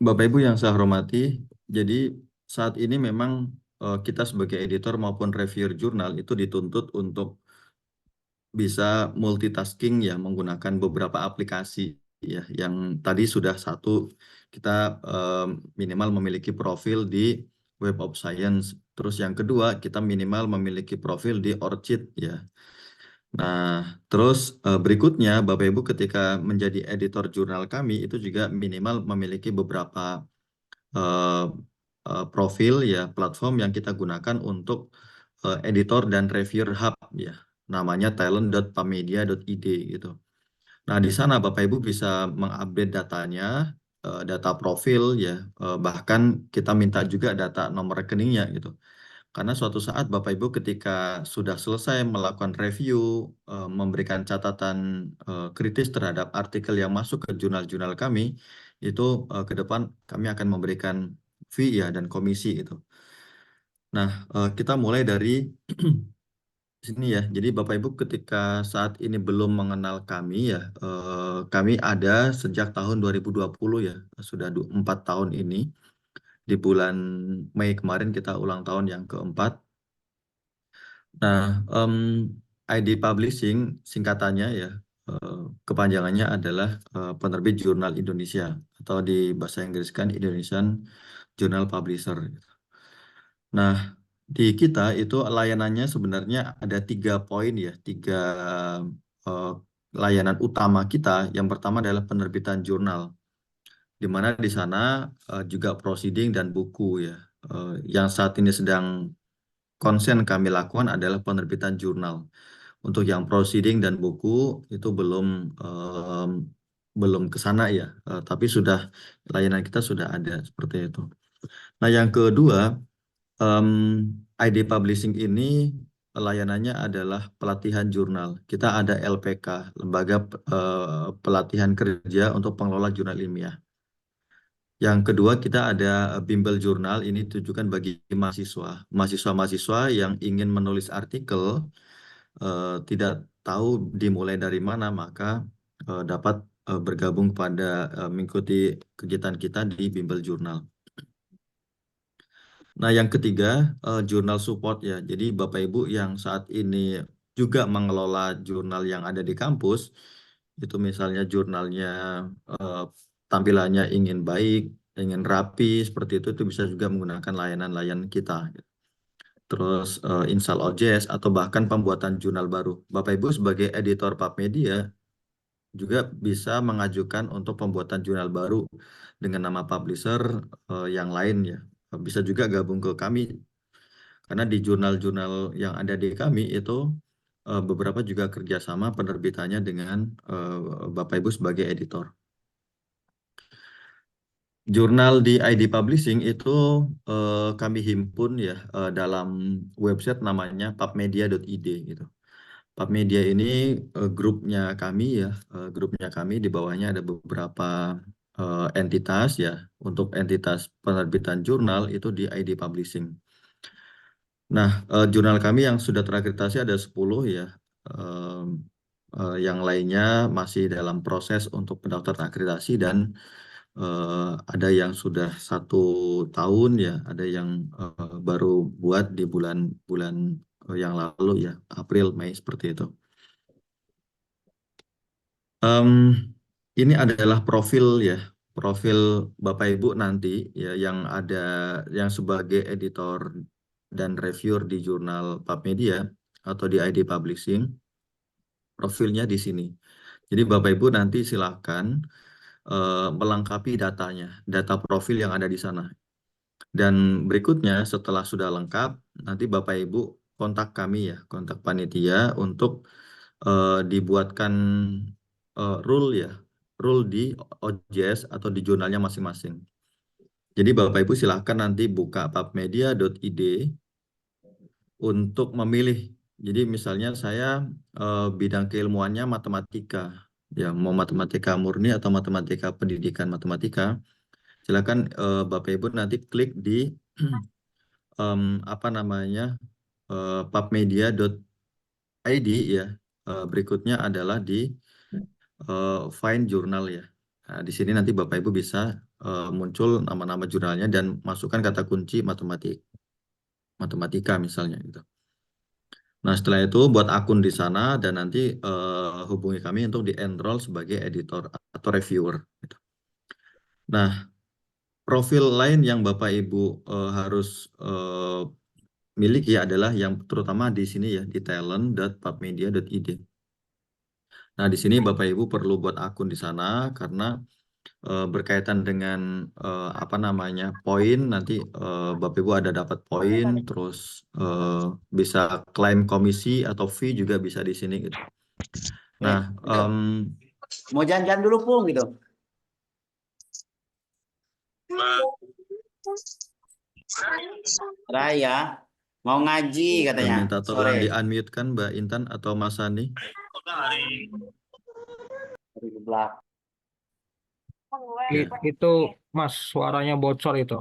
Bapak Ibu yang saya hormati, jadi saat ini memang kita sebagai editor maupun reviewer jurnal itu dituntut untuk bisa multitasking ya, menggunakan beberapa aplikasi ya, yang tadi sudah satu kita minimal memiliki profil di Web of Science, terus yang kedua kita minimal memiliki profil di ORCID ya. Nah, terus berikutnya Bapak Ibu ketika menjadi editor jurnal kami itu juga minimal memiliki beberapa profil ya, platform yang kita gunakan untuk editor dan reviewer hub ya, namanya talent.pamedia.id gitu. Nah, di sana Bapak Ibu bisa mengupdate datanya, data profil ya, bahkan kita minta juga data nomor rekeningnya gitu. Karena suatu saat Bapak Ibu ketika sudah selesai melakukan review, memberikan catatan kritis terhadap artikel yang masuk ke jurnal-jurnal kami, itu ke depan kami akan memberikan fee ya dan komisi itu. Nah, kita mulai dari sini ya. Jadi Bapak Ibu ketika saat ini belum mengenal kami ya, kami ada sejak tahun 2020 ya, sudah 4 tahun ini. Di bulan Mei kemarin kita ulang tahun yang keempat. Nah, ID Publishing singkatannya ya, kepanjangannya adalah Penerbit Jurnal Indonesia atau di bahasa Inggris kan Indonesian Journal Publisher. Nah, di kita itu layanannya sebenarnya ada 3 poin ya, 3 layanan utama kita. Yang pertama adalah penerbitan jurnal, di mana di sana juga proceeding dan buku ya. Yang saat ini sedang konsen kami lakukan adalah penerbitan jurnal. Untuk yang proceeding dan buku itu belum ke sana ya, tapi sudah layanan kita sudah ada seperti itu. Nah, yang kedua, ID Publishing ini layanannya adalah pelatihan jurnal. Kita ada LPK, Lembaga Pelatihan Kerja untuk Pengelola Jurnal Ilmiah. Yang kedua, kita ada bimbel jurnal, ini ditujukan bagi mahasiswa-mahasiswa yang ingin menulis artikel, tidak tahu dimulai dari mana, maka dapat bergabung pada mengikuti kegiatan kita di bimbel jurnal. Nah, yang ketiga, jurnal support ya. Jadi Bapak Ibu yang saat ini juga mengelola jurnal yang ada di kampus, itu misalnya jurnalnya tampilannya ingin baik, ingin rapi, seperti itu bisa juga menggunakan layanan-layanan kita. Terus install OJS atau bahkan pembuatan jurnal baru. Bapak Ibu sebagai editor PubMedia juga bisa mengajukan untuk pembuatan jurnal baru dengan nama publisher yang lain ya. Bisa juga gabung ke kami, karena di jurnal-jurnal yang ada di kami itu beberapa juga kerjasama penerbitannya dengan Bapak Ibu sebagai editor. Jurnal di ID Publishing itu kami himpun ya dalam website namanya pubmedia.id gitu. PubMedia ini grupnya kami ya, grupnya kami di bawahnya ada beberapa entitas ya. Untuk entitas penerbitan jurnal itu di ID Publishing. Nah, jurnal kami yang sudah terakreditasi ada 10 ya. Yang lainnya masih dalam proses untuk pendaftaran akreditasi dan ada yang sudah 1 tahun ya, ada yang baru buat di bulan-bulan yang lalu ya, April, Mei seperti itu. Ini adalah profil ya, profil Bapak Ibu nanti ya yang ada yang sebagai editor dan reviewer di jurnal PubMedia atau di ID Publishing, profilnya di sini. Jadi Bapak Ibu nanti silakan melengkapi datanya, data profil yang ada di sana. Dan berikutnya setelah sudah lengkap, nanti Bapak Ibu kontak kami ya, kontak panitia untuk dibuatkan rule di OJS atau di jurnalnya masing-masing. Jadi Bapak Ibu silahkan nanti buka pubmedia.id untuk memilih. Jadi misalnya saya bidang keilmuannya matematika, ya mau matematika murni atau matematika pendidikan matematika, silakan Bapak Ibu nanti klik di pubmedia.id ya. Berikutnya adalah di find jurnal ya. Nah, di sini nanti Bapak Ibu bisa muncul nama-nama jurnalnya dan masukkan kata kunci matematika misalnya gitu. Nah, setelah itu buat akun di sana dan nanti hubungi kami untuk di-enroll sebagai editor atau reviewer gitu. Nah, profil lain yang Bapak Ibu harus miliki adalah yang terutama di sini ya, di talent.pubmedia.id. Nah, di sini Bapak Ibu perlu buat akun di sana karena berkaitan dengan poin, nanti Bapak Ibu ada dapat poin, terus bisa klaim komisi atau fee juga bisa di sini gitu. Nah, Mau jalan-jalan dulu Pung gitu. Raya mau ngaji katanya. minta tolong di-unmute kan Mbak Intan atau Mas Sani. Itu Mas suaranya bocor itu.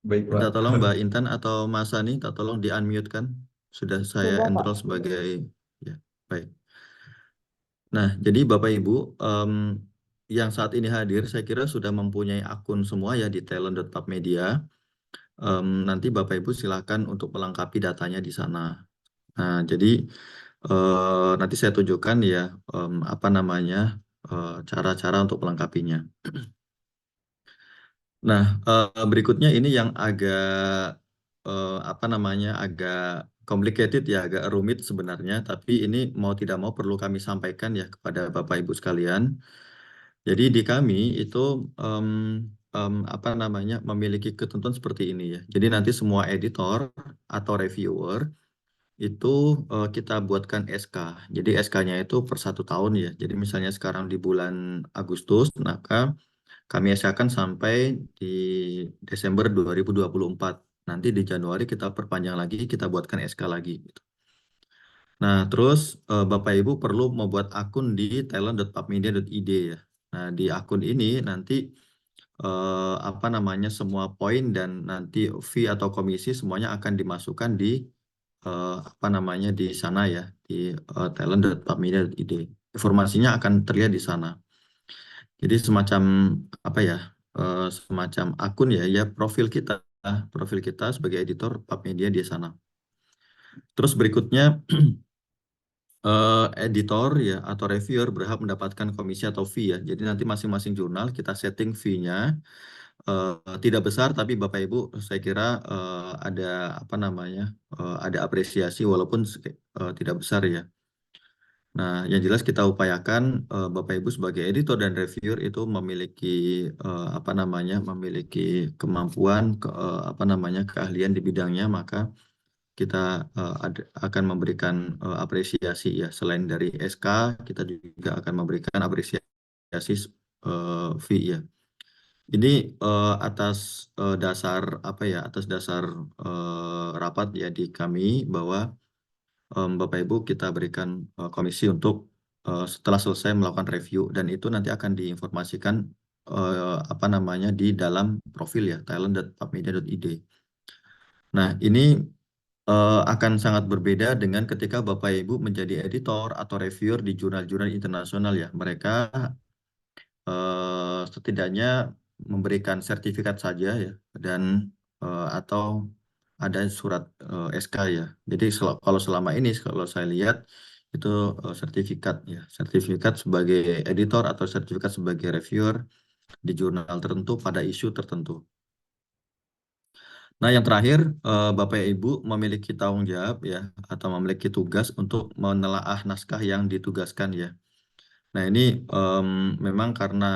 Baik, minta tolong Mbak Intan atau Mas Sani, minta tolong di-unmute kan. Sudah saya Sudah, Pak. enroll sebagai ya, baik. Nah, jadi Bapak Ibu yang saat ini hadir, saya kira sudah mempunyai akun semua ya di talent.pubmedia. Nanti Bapak Ibu silakan untuk melengkapi datanya di sana. Nah, jadi nanti saya tunjukkan ya cara-cara untuk melengkapinya. Nah, berikutnya ini yang agak agak complicated ya, agak rumit sebenarnya, tapi ini mau tidak mau perlu kami sampaikan ya kepada Bapak Ibu sekalian. Jadi di kami itu memiliki ketentuan seperti ini ya. Jadi nanti semua editor atau reviewer itu kita buatkan SK. Jadi SK-nya itu per 1 tahun ya. Jadi misalnya sekarang di bulan Agustus, maka kami SK-kan sampai di Desember 2024. Nanti di Januari kita perpanjang lagi, kita buatkan SK lagi. Gitu. Nah, terus Bapak Ibu perlu membuat akun di talent.pubmedia.id ya. Nah, di akun ini nanti semua poin dan nanti fee atau komisi semuanya akan dimasukkan di di sana ya, di talent.pubmedia.id. Informasinya akan terlihat di sana. Jadi semacam semacam akun ya profil kita sebagai editor PubMedia di sana. Terus berikutnya editor ya atau reviewer berhak mendapatkan komisi atau fee ya. Jadi nanti masing-masing jurnal kita setting fee-nya tidak besar, tapi Bapak Ibu saya kira ada ada apresiasi walaupun tidak besar ya. Nah, yang jelas kita upayakan Bapak Ibu sebagai editor dan reviewer itu memiliki memiliki kemampuan keahlian di bidangnya, maka kita akan memberikan apresiasi ya. Selain dari SK, kita juga akan memberikan apresiasi fee ya. Ini atas dasar rapat ya di kami bahwa Bapak Ibu kita berikan komisi untuk setelah selesai melakukan review, dan itu nanti akan diinformasikan di dalam profil ya talent.pubmedia.id. Nah, ini akan sangat berbeda dengan ketika Bapak Ibu menjadi editor atau reviewer di jurnal-jurnal internasional ya. Mereka setidaknya memberikan sertifikat saja ya, dan atau ada surat SK ya. Jadi kalau selama ini kalau saya lihat itu sertifikat ya, sertifikat sebagai editor atau sertifikat sebagai reviewer di jurnal tertentu pada isu tertentu. Nah, yang terakhir, Bapak Ibu memiliki tanggung jawab ya, atau memiliki tugas untuk menelaah naskah yang ditugaskan ya. Nah, ini memang karena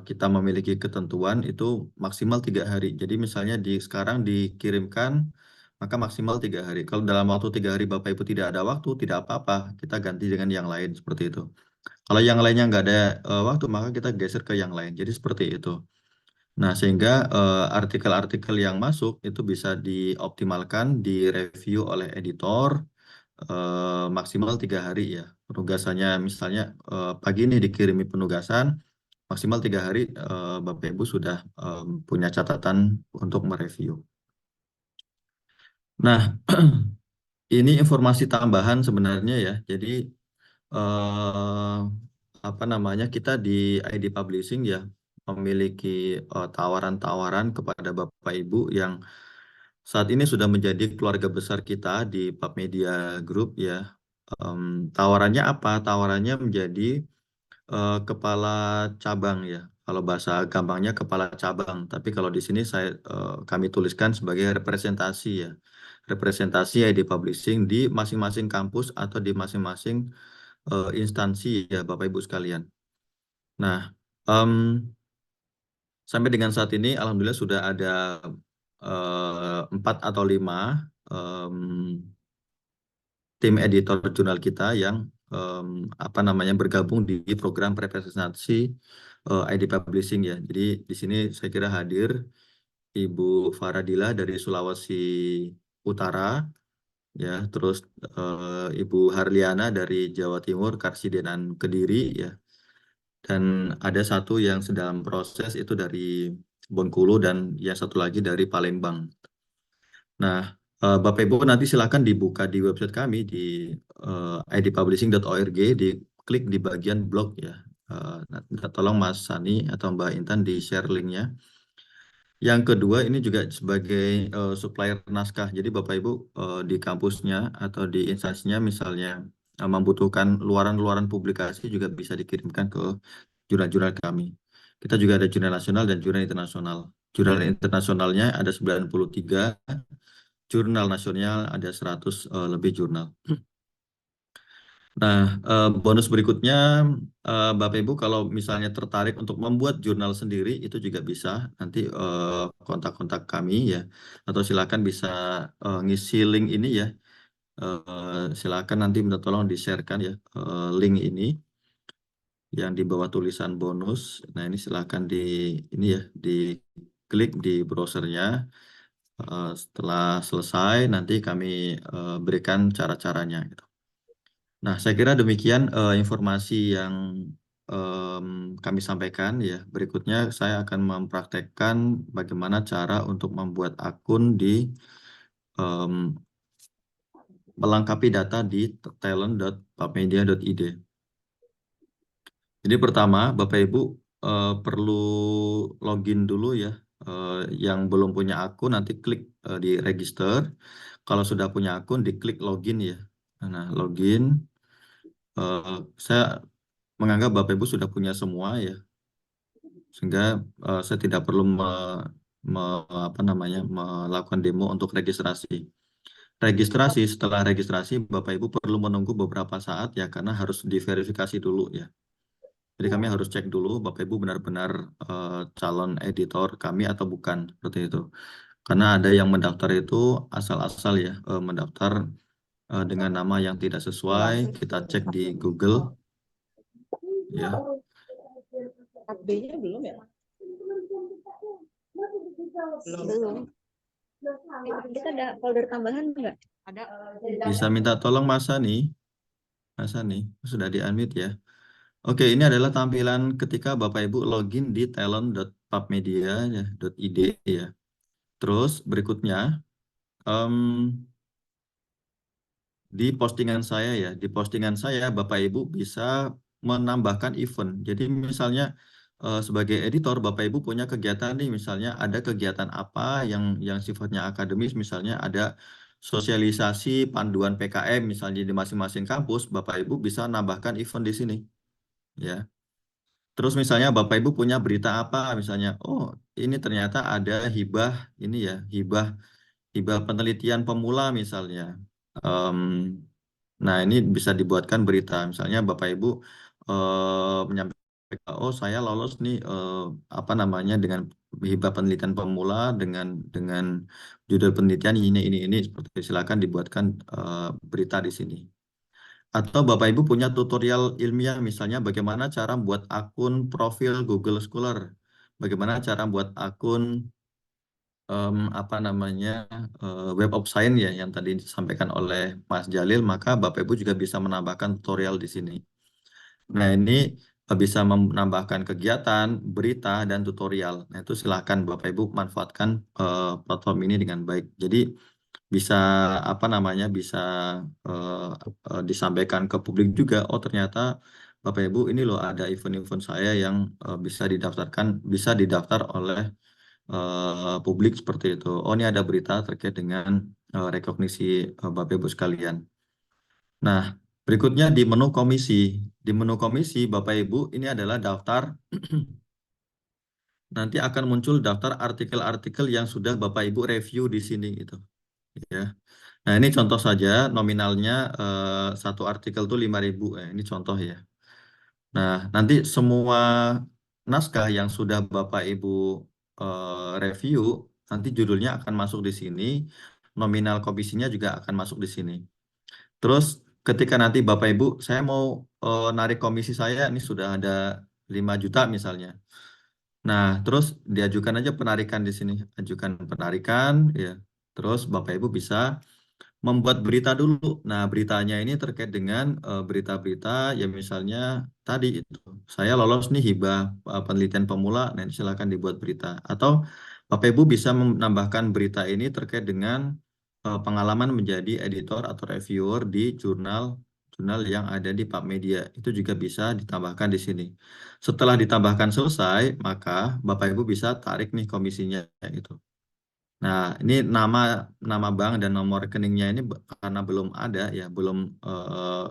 kita memiliki ketentuan itu maksimal 3 hari. Jadi misalnya sekarang dikirimkan, maka maksimal 3 hari. Kalau dalam waktu 3 hari Bapak Ibu tidak ada waktu, tidak apa-apa, kita ganti dengan yang lain seperti itu. Kalau yang lainnya nggak ada waktu, maka kita geser ke yang lain. Jadi seperti itu. Nah, sehingga artikel-artikel yang masuk itu bisa dioptimalkan, direview oleh editor maksimal 3 hari ya. Penugasannya misalnya pagi ini dikirimi penugasan, maksimal 3 hari Bapak Ibu sudah punya catatan untuk mereview. Nah, ini informasi tambahan sebenarnya ya. Jadi apa namanya, kita di ID Publishing ya memiliki tawaran-tawaran kepada Bapak Ibu yang saat ini sudah menjadi keluarga besar kita di PubMedia Group ya. Tawarannya apa? Tawarannya menjadi kepala cabang ya. Kalau bahasa gampangnya kepala cabang. Tapi kalau di sini kami tuliskan sebagai representasi ya. Representasi ID Publishing di masing-masing kampus atau di masing-masing instansi ya Bapak Ibu sekalian. Nah, sampai dengan saat ini alhamdulillah sudah ada 4 atau 5 tim editor jurnal kita yang apa namanya bergabung di program representasi ID Publishing ya. Jadi di sini saya kira hadir Ibu Faradila dari Sulawesi Utara ya, terus Ibu Harliana dari Jawa Timur, Karsidenan Kediri ya. Dan ada satu yang sedang proses itu dari Bengkulu dan yang satu lagi dari Palembang. Nah, Bapak Ibu nanti silakan dibuka di website kami di idpublishing.org, diklik di bagian blog ya. Tolong Mas Sani atau Mbak Intan di share linknya. Yang kedua ini juga sebagai supplier naskah. Jadi Bapak Ibu di kampusnya atau di instansinya misalnya membutuhkan luaran-luaran publikasi juga bisa dikirimkan ke jurnal-jurnal kami. Kita juga ada jurnal nasional dan jurnal internasional. Jurnal internasionalnya ada 93, jurnal nasional ada 100 lebih jurnal. Nah, bonus berikutnya, Bapak Ibu kalau misalnya tertarik untuk membuat jurnal sendiri, itu juga bisa. Nanti kontak-kontak kami ya, atau silakan bisa ngisi link ini ya. Silakan nanti minta tolong di-sharekan ya link ini yang di bawah tulisan bonus. Nah, ini silakan diklik di browsernya. Setelah selesai, nanti kami berikan cara-caranya gitu. Nah, saya kira demikian informasi yang kami sampaikan ya. Berikutnya saya akan mempraktekkan bagaimana cara untuk membuat akun di melengkapi data di talent.pubmedia.id. Jadi pertama, Bapak Ibu perlu login dulu ya. Yang belum punya akun nanti klik di register. Kalau sudah punya akun diklik login ya. Nah, login. Saya menganggap Bapak Ibu sudah punya semua ya, sehingga saya tidak perlu melakukan demo untuk registrasi. Setelah registrasi Bapak Ibu perlu menunggu beberapa saat ya, karena harus diverifikasi dulu ya. Jadi kami harus cek dulu Bapak Ibu benar-benar calon editor kami atau bukan, seperti itu. Karena ada yang mendaftar itu asal-asal ya, mendaftar dengan nama yang tidak sesuai. Kita cek di Google ya. B-nya belum ya? Belum. Kita ada folder tambahan nggak? Ada. Bisa minta tolong Mas Sani. Mas Sani, sudah di-unmute ya. Oke, ini adalah tampilan ketika Bapak Ibu login di talent.pubmedia.id ya. Terus berikutnya di postingan saya ya, Bapak Ibu bisa menambahkan event. Jadi misalnya sebagai editor Bapak Ibu punya kegiatan nih, misalnya ada kegiatan apa yang sifatnya akademis, misalnya ada sosialisasi panduan PKM misalnya di masing-masing kampus, Bapak Ibu bisa nambahkan event di sini. Ya. Terus misalnya Bapak Ibu punya berita apa, misalnya, oh ini ternyata ada hibah, ini ya, hibah penelitian pemula misalnya. Em, nah ini bisa dibuatkan berita, misalnya Bapak Ibu menyampaikan, oh saya lolos nih, apa namanya, dengan hibah penelitian pemula dengan judul penelitian ini, seperti silakan dibuatkan berita di sini. Atau Bapak Ibu punya tutorial ilmiah, misalnya bagaimana cara buat akun profil Google Scholar, bagaimana cara buat akun apa namanya, Web of Science ya, yang tadi disampaikan oleh Mas Jalil, maka Bapak Ibu juga bisa menambahkan tutorial di sini. Nah ini bisa menambahkan kegiatan, berita, dan tutorial. Nah itu silakan Bapak Ibu manfaatkan platform ini dengan baik. Jadi bisa apa namanya, bisa disampaikan ke publik juga, oh ternyata Bapak Ibu ini loh ada event-event saya yang bisa didaftar oleh publik seperti itu. Oh ini ada berita terkait dengan rekognisi Bapak Ibu sekalian. Nah berikutnya di menu komisi. Di menu komisi Bapak Ibu ini adalah daftar nanti akan muncul daftar artikel-artikel yang sudah Bapak Ibu review di sini gitu ya. Nah ini contoh saja, nominalnya satu artikel tuh 5.000, ini contoh ya. Nah nanti semua naskah yang sudah Bapak Ibu review, nanti judulnya akan masuk di sini, nominal komisinya juga akan masuk di sini. Terus ketika nanti Bapak Ibu, saya mau narik komisi saya, ini sudah ada 5 juta misalnya. Nah terus diajukan aja penarikan di sini, ajukan penarikan ya. Terus Bapak Ibu bisa membuat berita dulu. Nah, beritanya ini terkait dengan berita-berita yang misalnya tadi itu, saya lolos nih hibah penelitian pemula, nah ini silakan dibuat berita. Atau Bapak Ibu bisa menambahkan berita ini terkait dengan pengalaman menjadi editor atau reviewer di jurnal yang ada di PubMedia. Itu juga bisa ditambahkan di sini. Setelah ditambahkan selesai, maka Bapak Ibu bisa tarik nih komisinya gitu. Nah, ini nama bank dan nomor rekeningnya ini karena belum ada ya, belum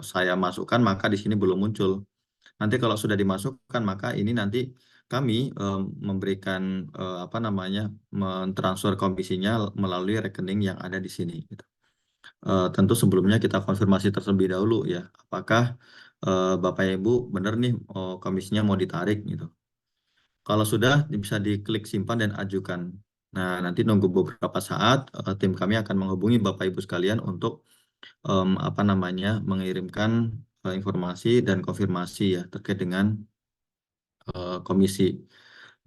saya masukkan, maka di sini belum muncul. Nanti kalau sudah dimasukkan, maka ini nanti kami memberikan apa namanya, mentransfer komisinya melalui rekening yang ada di sini. Gitu. Tentu sebelumnya kita konfirmasi terlebih dahulu ya, apakah Bapak Ibu benar nih komisinya mau ditarik gitu. Kalau sudah bisa diklik simpan dan ajukan. Nah, nanti nunggu beberapa saat, tim kami akan menghubungi Bapak Ibu sekalian untuk apa namanya, mengirimkan informasi dan konfirmasi ya terkait dengan komisi.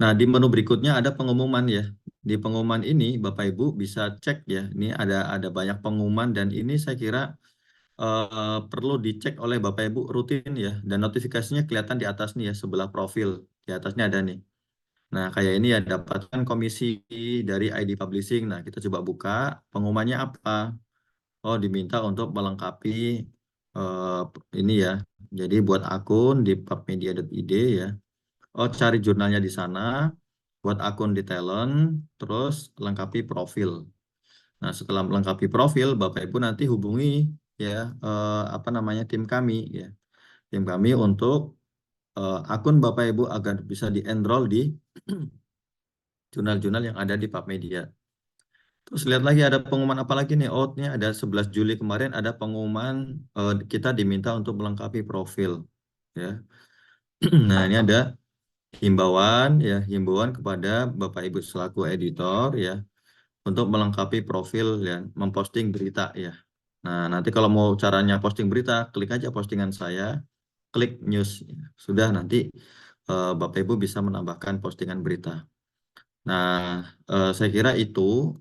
Nah, di menu berikutnya ada pengumuman ya. Di pengumuman ini Bapak Ibu bisa cek ya. Ini ada banyak pengumuman dan ini saya kira perlu dicek oleh Bapak Ibu rutin ya. Dan notifikasinya kelihatan di atas nih ya, sebelah profil. Di atasnya ada nih. Nah, kayak ini ya, dapatkan komisi dari ID Publishing. Nah, kita coba buka, pengumumannya apa? Oh, diminta untuk melengkapi ini ya. Jadi buat akun di pubmedia.id ya. Oh, cari jurnalnya di sana, buat akun di talent, terus lengkapi profil. Nah, setelah melengkapi profil, Bapak Ibu nanti hubungi ya apa namanya, tim kami ya. Tim kami untuk akun Bapak Ibu agar bisa di-enroll di jurnal-jurnal yang ada di PubMedia. Terus lihat lagi ada pengumuman apa lagi nih? Oh, ini ada 11 Juli kemarin ada pengumuman kita diminta untuk melengkapi profil ya. Nah, ini ada himbauan ya, himbauan kepada Bapak Ibu selaku editor ya untuk melengkapi profil ya, memposting berita ya. Nah, nanti kalau mau caranya posting berita, klik aja postingan saya, klik news. Sudah nanti Bapak Ibu bisa menambahkan postingan berita. Nah, saya kira itu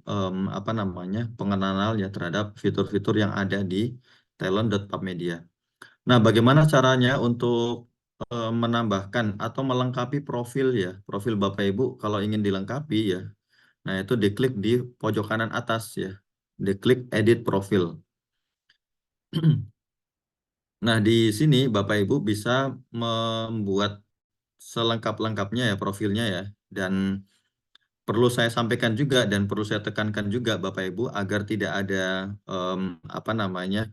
apa namanya, pengenalan ya terhadap fitur-fitur yang ada di talent.pubmedia. Nah, bagaimana caranya untuk menambahkan atau melengkapi profil ya, profil Bapak Ibu kalau ingin dilengkapi ya. Nah, itu diklik di pojok kanan atas ya, diklik edit profil. Nah, di sini Bapak Ibu bisa membuat selengkap-lengkapnya ya profilnya ya, dan perlu saya sampaikan juga dan perlu saya tekankan juga Bapak Ibu agar tidak ada apa namanya,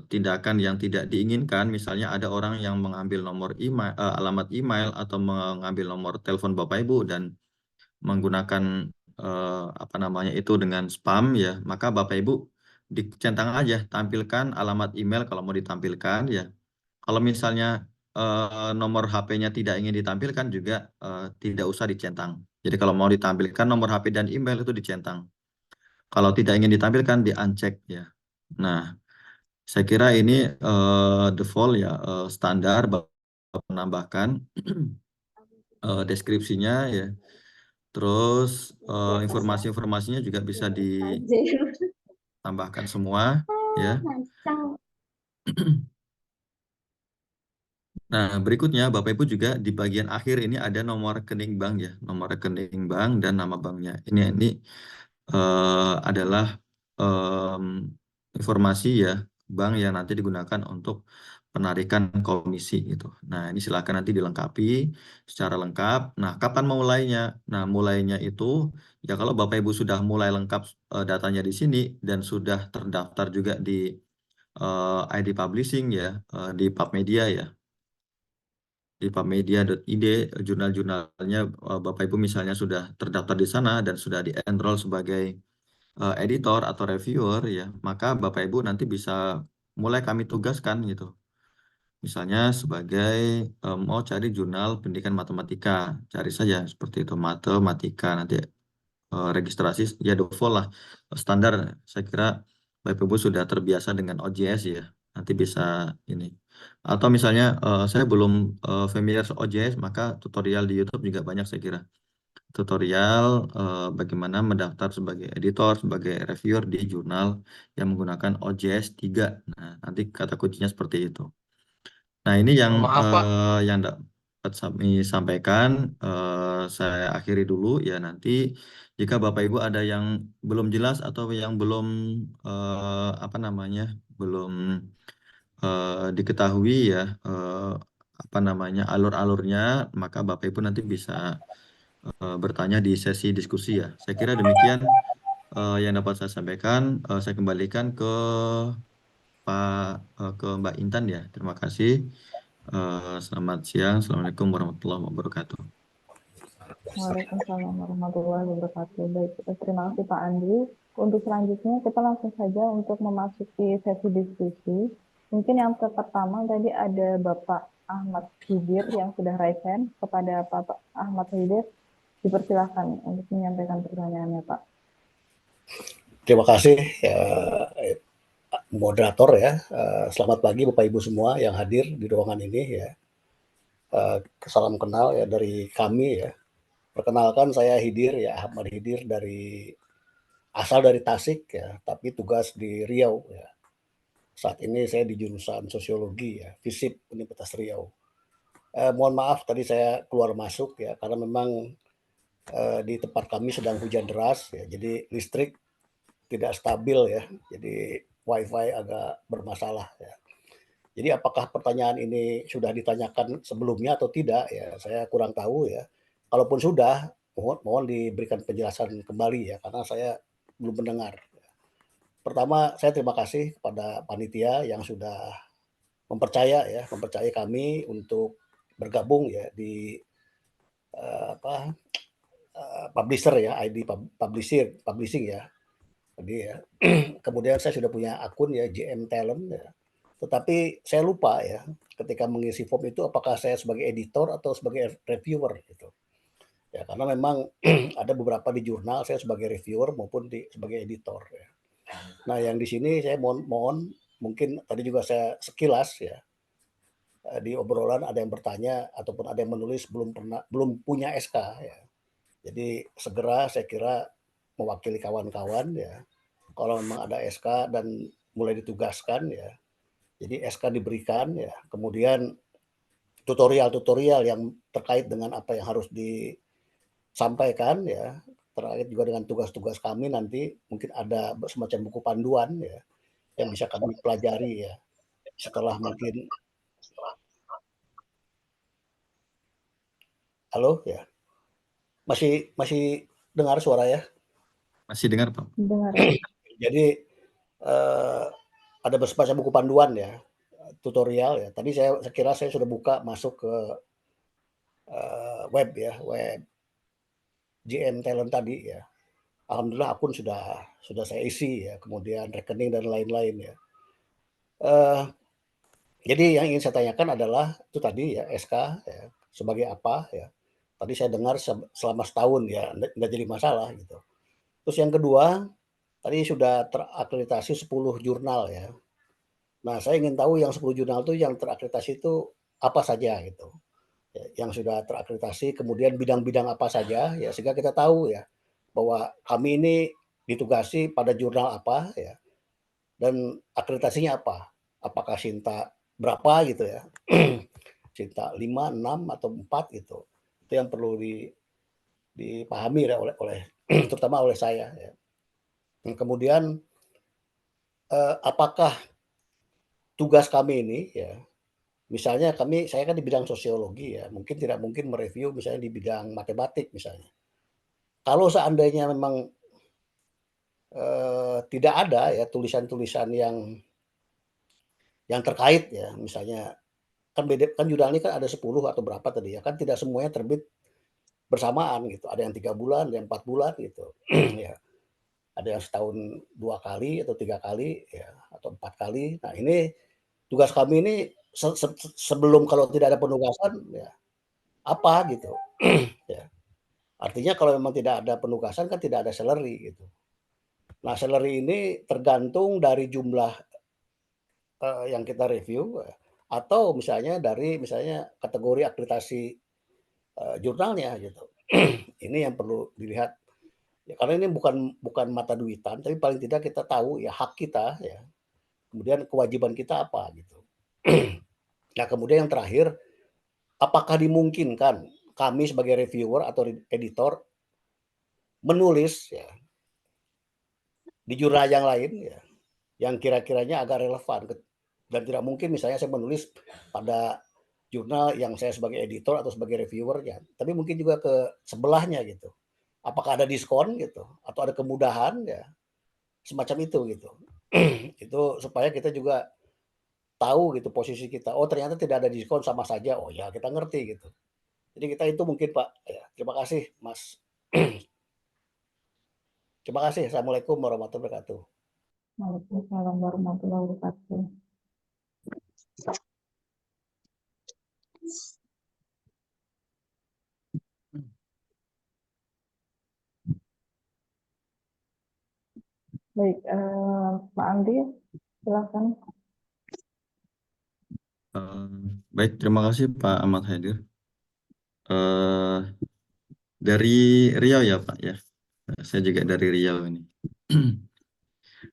tindakan yang tidak diinginkan, misalnya ada orang yang mengambil nomor email, alamat email atau mengambil nomor telepon Bapak Ibu dan menggunakan apa namanya itu dengan spam ya, maka Bapak Ibu dicentang aja, tampilkan alamat email kalau mau ditampilkan ya. Kalau misalnya nomor HP-nya tidak ingin ditampilkan juga tidak usah dicentang. Jadi kalau mau ditampilkan nomor HP dan email itu dicentang. Kalau tidak ingin ditampilkan di uncheck ya. Nah, saya kira ini default ya, standar Bapak menambahkan deskripsinya ya. Terus informasi-informasinya juga bisa ditambahkan semua ya. Nah, berikutnya Bapak Ibu juga di bagian akhir ini ada nomor rekening bank ya, nomor rekening bank dan nama banknya. Ini adalah informasi ya bank yang nanti digunakan untuk penarikan komisi gitu. Nah, ini silakan nanti dilengkapi secara lengkap. Nah, kapan memulainya? Nah, mulainya itu ya kalau Bapak Ibu sudah mulai lengkap datanya di sini dan sudah terdaftar juga di ID Publishing ya, di PubMedia ya. Di pubmedia.id, jurnal-jurnalnya Bapak Ibu misalnya sudah terdaftar di sana dan sudah di-enroll sebagai editor atau reviewer ya, maka Bapak Ibu nanti bisa mulai kami tugaskan gitu. Misalnya sebagai mau cari jurnal pendidikan matematika, cari saja seperti itu matematika nanti registrasi ya default lah standar. Saya kira Bapak Ibu sudah terbiasa dengan OJS ya, nanti bisa ini. Atau misalnya saya belum familiar OJS, maka tutorial di YouTube juga banyak saya kira. Tutorial bagaimana mendaftar sebagai editor, sebagai reviewer di jurnal yang menggunakan OJS 3. Nah, nanti kata kuncinya seperti itu. Nah, ini yang Maaf Pak, yang dapat kami sampaikan. Saya akhiri dulu ya, nanti jika Bapak Ibu ada yang belum jelas atau yang belum apa namanya belum diketahui ya apa namanya alur-alurnya, maka Bapak Ibu nanti bisa bertanya di sesi diskusi ya. Saya kira demikian yang dapat saya sampaikan. Saya kembalikan ke ke Mbak Intan ya. Terima kasih. Selamat siang. Assalamualaikum warahmatullahi wabarakatuh. Waalaikumsalam warahmatullahi wabarakatuh. Baik, terima kasih Pak Andri. Untuk selanjutnya kita langsung saja untuk memasuki sesi diskusi. Mungkin yang pertama tadi ada Bapak Ahmad Hidir yang sudah raise hand. Kepada Bapak Ahmad Hidir, dipersilakan untuk menyampaikan pertanyaannya Pak. Terima kasih ya, moderator ya. Selamat pagi Bapak Ibu semua yang hadir di ruangan ini ya. Salam kenal ya dari kami ya. Perkenalkan saya Hidir ya, Ahmad Hidir asal dari Tasik ya, tapi tugas di Riau ya. Saat ini saya di jurusan Sosiologi ya, FISIP Universitas Riau. Mohon maaf tadi saya keluar masuk ya, karena memang di tempat kami sedang hujan deras ya, jadi listrik tidak stabil ya, jadi WiFi agak bermasalah ya. Jadi apakah pertanyaan ini sudah ditanyakan sebelumnya atau tidak ya, saya kurang tahu ya. Kalaupun sudah, mohon diberikan penjelasan kembali ya, karena saya belum mendengar. Pertama, saya terima kasih kepada panitia yang sudah mempercayai kami untuk bergabung ya di publisher ya, ID publishing ya. Jadi ya, kemudian saya sudah punya akun ya JM Talent ya. Tetapi saya lupa ya ketika mengisi form itu apakah saya sebagai editor atau sebagai reviewer gitu. Ya karena memang ada beberapa di jurnal saya sebagai reviewer maupun sebagai editor ya. Nah, yang di sini saya mohon mungkin tadi juga saya sekilas ya di obrolan ada yang bertanya ataupun ada yang menulis belum punya SK ya. Jadi segera saya kira mewakili kawan-kawan ya. Kalau memang ada SK dan mulai ditugaskan ya. Jadi SK diberikan ya. Kemudian tutorial-tutorial yang terkait dengan apa yang harus disampaikan ya. Terkait juga dengan tugas-tugas kami nanti mungkin ada semacam buku panduan ya yang bisa kami pelajari ya. Setelah mungkin halo ya. Masih dengar suara ya? Masih dengar Pak? Dengar. Jadi ada semacam buku panduan ya, tutorial ya. Tadi saya kira saya sudah buka masuk ke web ya, web JM Talent tadi ya. Alhamdulillah akun sudah saya isi ya, kemudian rekening dan lain-lain ya. Jadi yang ingin saya tanyakan adalah itu tadi ya, SK ya, sebagai apa ya. Tadi saya dengar selama setahun ya, nggak jadi masalah gitu. Terus yang kedua, tadi sudah terakreditasi 10 jurnal ya. Nah, saya ingin tahu yang 10 jurnal itu yang terakreditasi itu apa saja gitu. Ya, yang sudah terakreditasi, kemudian bidang-bidang apa saja ya, sehingga kita tahu ya bahwa kami ini ditugasi pada jurnal apa ya, dan akreditasinya apa. Apakah Sinta berapa gitu ya. Sinta 5, 6 atau 4 gitu. Itu yang perlu dipahami ya oleh terutama oleh saya ya. Kemudian apakah tugas kami ini ya, misalnya saya kan di bidang sosiologi ya, mungkin tidak mungkin mereview misalnya di bidang matematik misalnya. Kalau seandainya memang tidak ada ya tulisan-tulisan yang terkait ya, misalnya kan jurnal ini kan ada 10 atau berapa tadi ya, kan tidak semuanya terbit bersamaan gitu. Ada yang 3 bulan, ada yang 4 bulan gitu. Ya. Ada yang setahun 2 kali atau 3 kali ya, atau 4 kali. Nah, ini tugas kami ini sebelum kalau tidak ada penugasan ya apa gitu. Ya. Artinya kalau memang tidak ada penugasan kan tidak ada salary gitu. Nah, salary ini tergantung dari jumlah yang kita review atau misalnya dari kategori akreditasi jurnalnya gitu. Ini yang perlu dilihat. Ya, karena ini bukan mata duitan, tapi paling tidak kita tahu ya hak kita ya. Kemudian kewajiban kita apa gitu. Nah, kemudian yang terakhir, apakah dimungkinkan kami sebagai reviewer atau editor menulis ya di jurnal yang lain ya, yang kira-kiranya agak relevan dan tidak mungkin misalnya saya menulis pada jurnal yang saya sebagai editor atau sebagai reviewernya, tapi mungkin juga ke sebelahnya gitu. Apakah ada diskon gitu atau ada kemudahan ya semacam itu gitu. Itu supaya kita juga tahu gitu posisi kita. Oh, ternyata tidak ada diskon sama saja. Oh ya, kita ngerti gitu. Jadi kita itu mungkin Pak ya. Terima kasih Mas. Terima kasih. Assalamualaikum warahmatullahi wabarakatuh. Waalaikumsalam warahmatullahi wabarakatuh. Baik, Pak Andi, silakan. Baik, terima kasih Pak Ahmad Haidir. Dari Riau ya Pak ya. Saya juga dari Riau ini.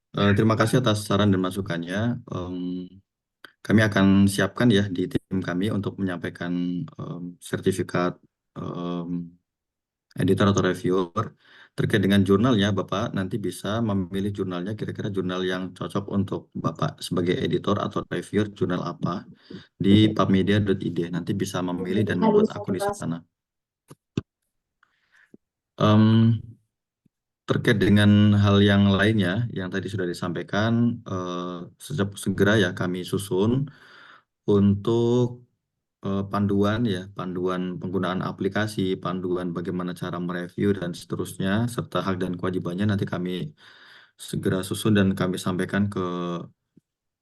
Terima kasih atas saran dan masukannya. Kami akan siapkan ya di tim kami untuk menyampaikan sertifikat editor atau reviewer terkait dengan jurnalnya. Bapak nanti bisa memilih jurnalnya, kira-kira jurnal yang cocok untuk Bapak sebagai editor atau reviewer jurnal apa di pubmedia.id. Nanti bisa memilih dan membuat akun di sana. Terkait dengan hal yang lainnya yang tadi sudah disampaikan, segera ya kami susun untuk panduan penggunaan aplikasi, panduan bagaimana cara mereview dan seterusnya, serta hak dan kewajibannya nanti kami segera susun dan kami sampaikan ke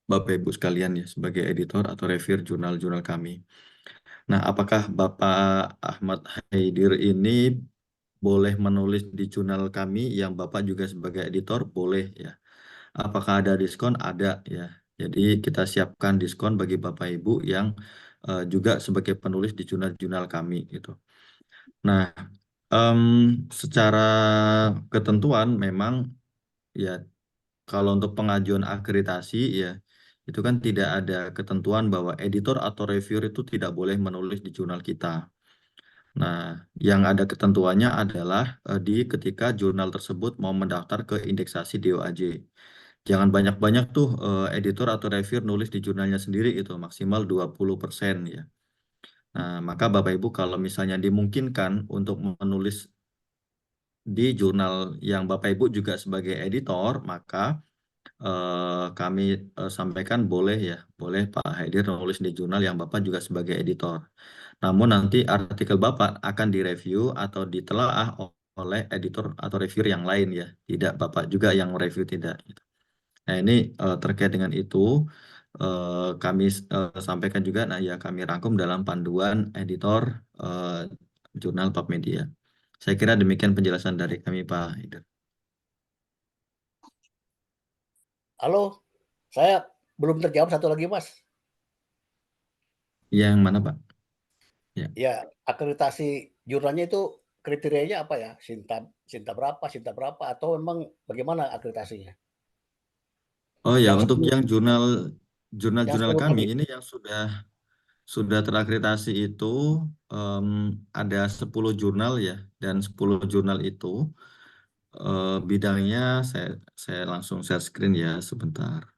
Bapak Ibu sekalian ya sebagai editor atau reviewer jurnal-jurnal kami. Nah, apakah Bapak Ahmad Haidir ini boleh menulis di jurnal kami yang Bapak juga sebagai editor? Boleh ya. Apakah ada diskon? Ada ya. Jadi kita siapkan diskon bagi Bapak Ibu yang juga sebagai penulis di jurnal-jurnal kami gitu. Nah, secara ketentuan memang ya kalau untuk pengajuan akreditasi ya itu kan tidak ada ketentuan bahwa editor atau reviewer itu tidak boleh menulis di jurnal kita. Nah, yang ada ketentuannya adalah ketika jurnal tersebut mau mendaftar ke indeksasi DOAJ. Jangan banyak-banyak tuh editor atau reviewer nulis di jurnalnya sendiri itu, maksimal 20% ya. Nah, maka Bapak Ibu kalau misalnya dimungkinkan untuk menulis di jurnal yang Bapak Ibu juga sebagai editor, maka kami sampaikan boleh ya, boleh Pak Haidir nulis di jurnal yang Bapak juga sebagai editor. Namun nanti artikel Bapak akan direview atau ditelaah oleh editor atau reviewer yang lain ya, tidak Bapak juga yang review tidak. Nah ini terkait dengan itu kami sampaikan juga, nah ya kami rangkum dalam panduan editor jurnal PAP Media. Saya kira demikian penjelasan dari kami Pak Haidir. Halo, saya belum terjawab satu lagi, Mas. Yang mana Pak? Ya. Ya, akreditasi jurnalnya itu kriterianya apa ya? Sinta berapa, atau memang bagaimana akreditasinya? Oh ya, Yang untuk 10 yang yang jurnal 10 kami tadi. ini yang sudah terakreditasi itu ada 10 jurnal ya, dan 10 jurnal itu bidangnya saya langsung share screen ya sebentar.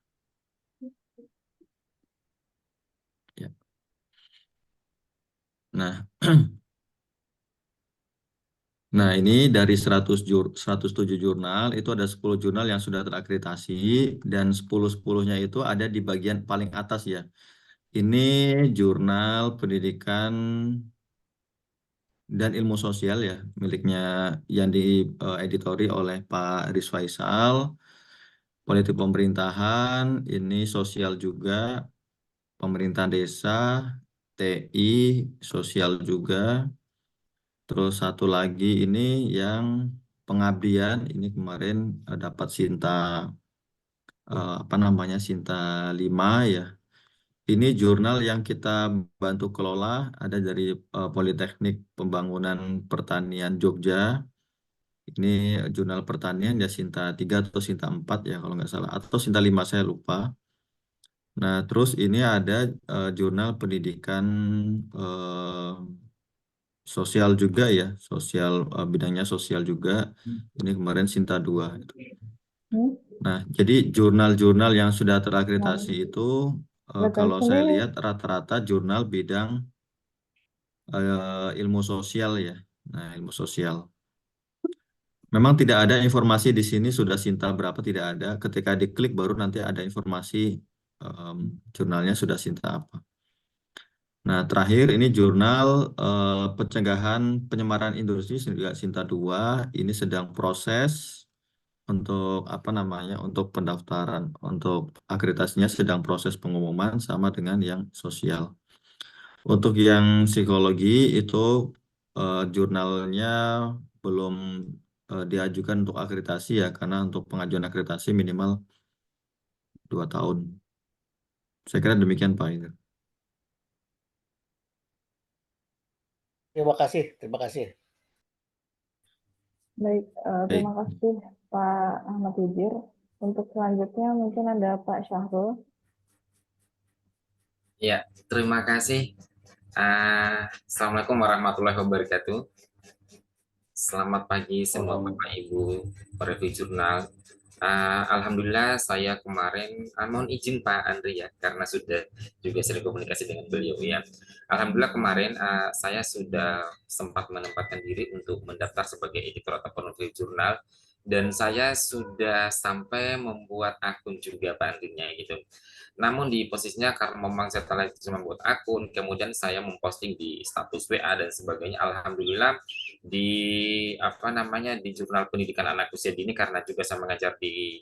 Ya. Nah, nah ini dari 107 jurnal itu ada 10 jurnal yang sudah terakreditasi dan 10-10-nya itu ada di bagian paling atas ya. Ini jurnal pendidikan dan ilmu sosial ya, miliknya yang dieditori oleh Pak Riz Faisal. Politik pemerintahan, ini sosial juga, pemerintahan desa, TI, sosial juga. Terus satu lagi ini yang pengabdian, ini kemarin dapat Sinta apa namanya Sinta 5 ya. Ini jurnal yang kita bantu kelola, ada dari Politeknik Pembangunan Pertanian Jogja. Ini jurnal pertanian ya Sinta 3 atau Sinta 4 ya kalau nggak salah. Atau Sinta 5 saya lupa. Nah terus ini ada jurnal pendidikan sosial juga ya. Sosial bidangnya sosial juga. Ini kemarin Sinta 2. Nah jadi jurnal-jurnal yang sudah terakreditasi itu kalau saya lihat rata-rata jurnal bidang ilmu sosial ya. Nah ilmu sosial. Memang tidak ada informasi di sini sudah Sinta berapa, tidak ada. Ketika diklik baru nanti ada informasi jurnalnya sudah Sinta apa. Nah terakhir ini jurnal pencegahan penyemaran industri juga Sinta 2. Ini sedang proses untuk apa namanya untuk pendaftaran, untuk akreditasinya sedang proses pengumuman sama dengan yang sosial. Untuk yang psikologi itu jurnalnya belum diajukan untuk akreditasi ya, karena untuk pengajuan akreditasi minimal 2 tahun. Saya kira demikian Pak Haidir. Terima kasih, terima kasih. Baik, terima kasih Pak Ahmad Haidir. Untuk selanjutnya mungkin ada Pak Syahrul. Ya, terima kasih. Assalamualaikum warahmatullahi wabarakatuh. Selamat pagi semua Bapak Ibu review jurnal. Alhamdulillah saya kemarin mohon izin Pak Andri ya, karena sudah juga sering komunikasi dengan beliau ya. Alhamdulillah kemarin saya sudah sempat menempatkan diri untuk mendaftar sebagai editor ataupun review jurnal, dan saya sudah sampai membuat akun juga Pak Andrinya gitu. Namun di posisinya karena memang setelah itu membuat akun, kemudian saya memposting di status WA dan sebagainya. Alhamdulillah di apa namanya di jurnal pendidikan anak usia dini, karena juga saya mengajar di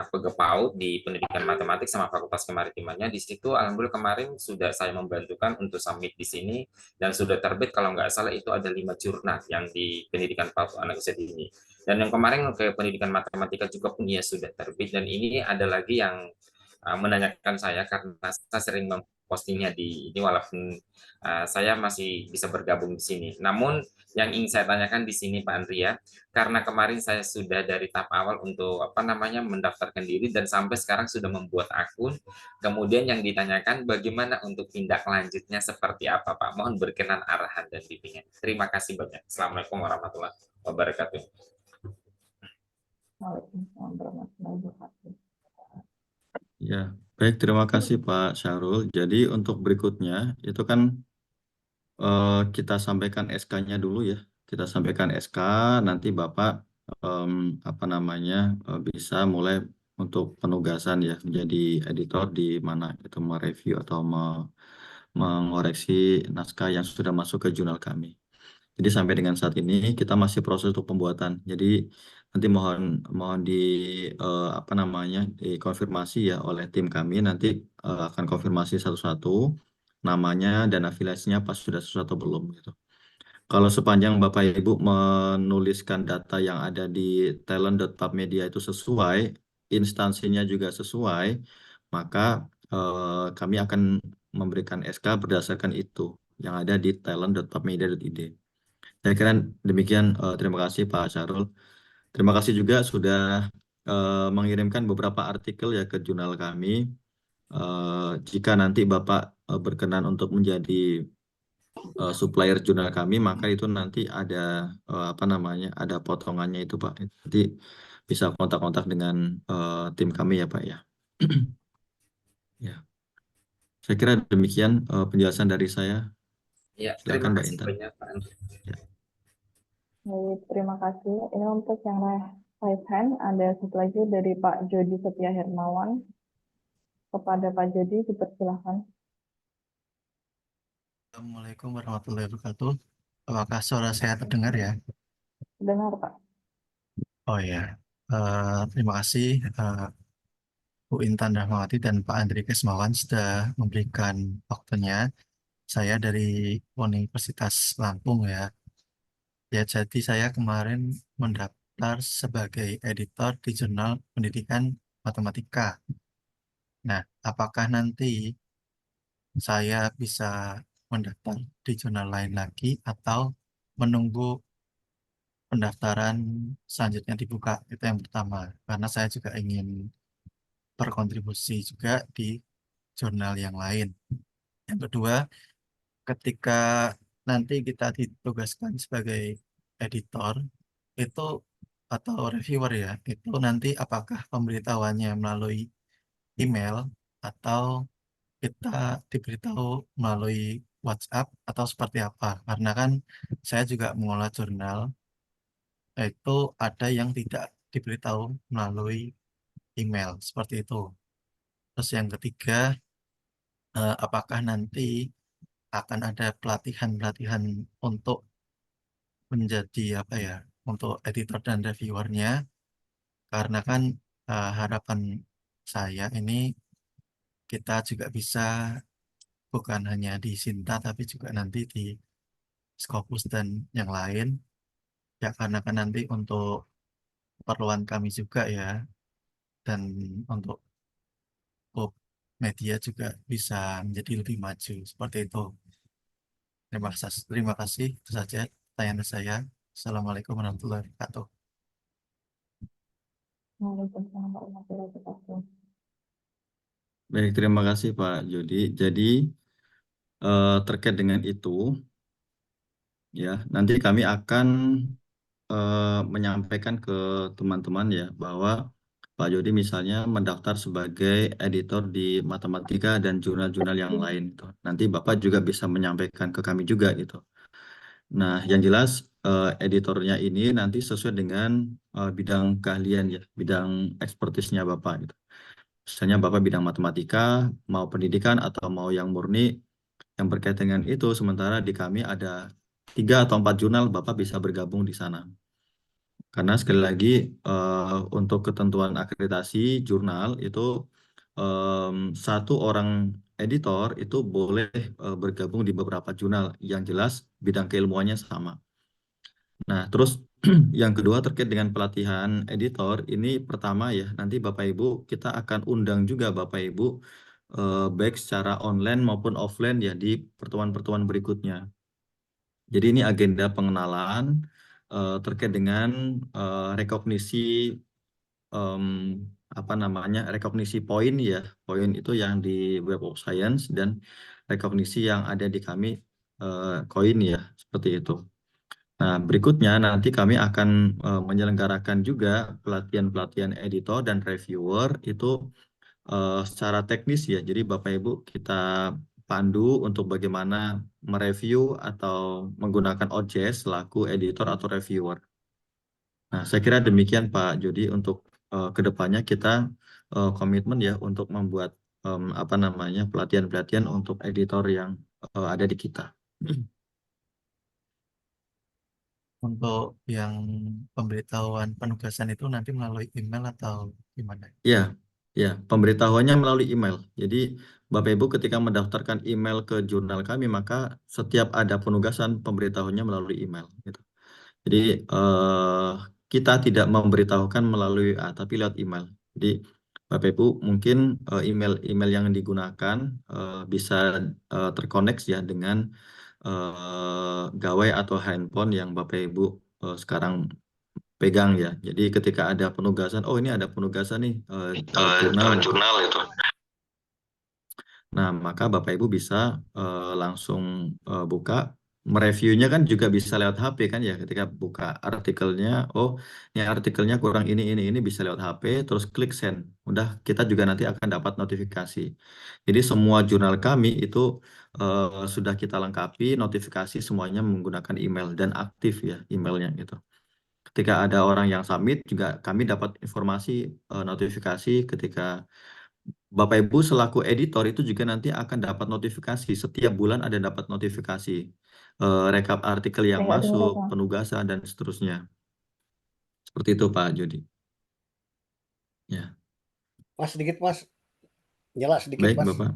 Pegepaut di pendidikan matematik sama fakultas kemaritimannya. Di situ alhamdulillah kemarin sudah saya membantukan untuk submit di sini dan sudah terbit kalau nggak salah itu ada 5 jurnal yang di pendidikan PAUD anak usia dini. Dan yang kemarin ke pendidikan matematika juga pun ya sudah terbit, dan ini ada lagi yang menanyakan saya karena saya sering mempostingnya di ini walaupun saya masih bisa bergabung di sini. Namun yang ingin saya tanyakan di sini Pak Andria, karena kemarin saya sudah dari tahap awal untuk apa namanya mendaftarkan diri dan sampai sekarang sudah membuat akun. Kemudian yang ditanyakan bagaimana untuk tindak lanjutnya seperti apa Pak? Mohon berkenan arahan dan bimbingan. Terima kasih banyak. Assalamualaikum warahmatullahi wabarakatuh. Waalaikumsalam warahmatullahi wabarakatuh. Ya, baik terima kasih Pak Syahrul. Jadi untuk berikutnya itu kan kita sampaikan SK-nya dulu ya. Kita sampaikan SK, nanti Bapak apa namanya bisa mulai untuk penugasan ya menjadi editor di mana itu mereview atau mengoreksi naskah yang sudah masuk ke jurnal kami. Jadi sampai dengan saat ini kita masih proses untuk pembuatan. Jadi nanti mohon apa namanya dikonfirmasi ya oleh tim kami. Nanti akan konfirmasi satu-satu namanya dan afiliasinya pas sudah sesuai atau belum gitu. Kalau sepanjang Bapak Ibu menuliskan data yang ada di talent.pubmedia itu sesuai, instansinya juga sesuai, maka kami akan memberikan SK berdasarkan itu yang ada di talent.pubmedia.id. Saya kira demikian. Terima kasih Pak Syarul. Terima kasih juga sudah mengirimkan beberapa artikel ya ke jurnal kami. Jika nanti Bapak berkenan untuk menjadi supplier jurnal kami, maka itu nanti ada apa namanya, ada potongannya itu Pak. Nanti bisa kontak-kontak dengan tim kami ya Pak ya. Ya, saya kira demikian penjelasan dari saya. Ya, Silakan terima Mbak kasih Intan. banyak Pak Andri. Ya. Baik, terima kasih. Ini untuk yang raise hand, ada satu lagi dari Pak Jody Setia Hermawan. Kepada Pak Jody, dipersilahkan. Assalamualaikum warahmatullahi wabarakatuh. Apakah suara saya terdengar ya? Dengar, Pak. Oh ya, terima kasih Bu Intan Rahmawati dan Pak Andri Kesmawan sudah memberikan waktunya. Saya dari Universitas Lampung ya. Ya, jadi saya kemarin mendaftar sebagai editor di Jurnal Pendidikan Matematika. Nah, apakah nanti saya bisa mendaftar di jurnal lain lagi atau menunggu pendaftaran selanjutnya dibuka? Itu yang pertama, karena saya juga ingin berkontribusi juga di jurnal yang lain. Yang kedua, ketika nanti kita ditugaskan sebagai editor itu atau reviewer ya, itu nanti apakah pemberitahuannya melalui email atau kita diberitahu melalui WhatsApp atau seperti apa? Karena kan saya juga mengolah jurnal, itu ada yang tidak diberitahu melalui email seperti itu. Terus yang ketiga, apakah nanti akan ada pelatihan-pelatihan untuk menjadi apa ya, untuk editor dan reviewernya? Karena kan harapan saya ini kita juga bisa bukan hanya di Sinta tapi juga nanti di Scopus dan yang lain. Ya karena kan nanti untuk keperluan kami juga ya, dan untuk media juga bisa menjadi lebih maju seperti itu. Terima kasih. Itu saja pertanyaan saya. Assalamualaikum warahmatullahi wabarakatuh. Waalaikumsalam warahmatullahi wabarakatuh. Baik, terima kasih Pak Jody. Jadi terkait dengan itu, ya nanti kami akan menyampaikan ke teman-teman ya bahwa Pak Jody misalnya mendaftar sebagai editor di matematika dan jurnal-jurnal yang lain. Gitu. Nanti Bapak juga bisa menyampaikan ke kami juga gitu. Nah, yang jelas editornya ini nanti sesuai dengan bidang keahlian ya, bidang ekspertisnya Bapak gitu. Misalnya Bapak bidang matematika, mau pendidikan atau mau yang murni yang berkaitan dengan itu, sementara di kami ada 3 atau 4 jurnal, Bapak bisa bergabung di sana. Karena sekali lagi untuk ketentuan akreditasi jurnal itu satu orang editor itu boleh bergabung di beberapa jurnal yang jelas bidang keilmuannya sama. Nah, terus yang kedua terkait dengan pelatihan editor, ini pertama ya, nanti Bapak Ibu kita akan undang juga Bapak Ibu baik secara online maupun offline ya di pertemuan-pertemuan berikutnya. Jadi ini agenda pengenalan terkait dengan rekognisi apa namanya rekognisi poin ya, poin itu yang di Web of Science dan rekognisi yang ada di kami koin ya, seperti itu. Nah, berikutnya nanti kami akan menyelenggarakan juga pelatihan-pelatihan editor dan reviewer itu secara teknis ya. Jadi Bapak Ibu kita pandu untuk bagaimana mereview atau menggunakan OJS selaku editor atau reviewer. Nah, saya kira demikian Pak Jody untuk kedepannya kita komitmen ya untuk membuat apa namanya pelatihan-pelatihan untuk editor yang ada di kita. Untuk yang pemberitahuan penugasan itu nanti melalui email atau gimana? Ya, ya, pemberitahuannya melalui email. Jadi Bapak Ibu ketika mendaftarkan email ke jurnal kami, maka setiap ada penugasan pemberitahuannya melalui email. Gitu. Jadi kita tidak memberitahukan melalui tapi lewat email. Jadi Bapak Ibu mungkin email yang digunakan bisa terkoneksi ya dengan gawai atau handphone yang Bapak Ibu sekarang pegang ya. Jadi ketika ada penugasan, oh ini ada penugasan nih jurnal gitu. itu. Nah, maka Bapak Ibu bisa langsung buka, mereviewnya kan juga bisa lewat HP kan ya. Ketika buka artikelnya, oh ini artikelnya kurang ini bisa lewat HP, terus klik send. Udah kita juga nanti akan dapat notifikasi. Jadi semua jurnal kami itu sudah kita lengkapi notifikasi semuanya menggunakan email dan aktif ya emailnya gitu. Ketika ada orang yang submit juga kami dapat informasi notifikasi ketika Bapak Ibu selaku editor itu juga nanti akan dapat notifikasi setiap bulan ada dapat notifikasi rekap artikel yang Saya nggak dengar masuk, Pak. penugasan dan seterusnya. Seperti itu Pak Jody. Ya. Mas sedikit Mas, nyala sedikit Baik Mas. Bapak.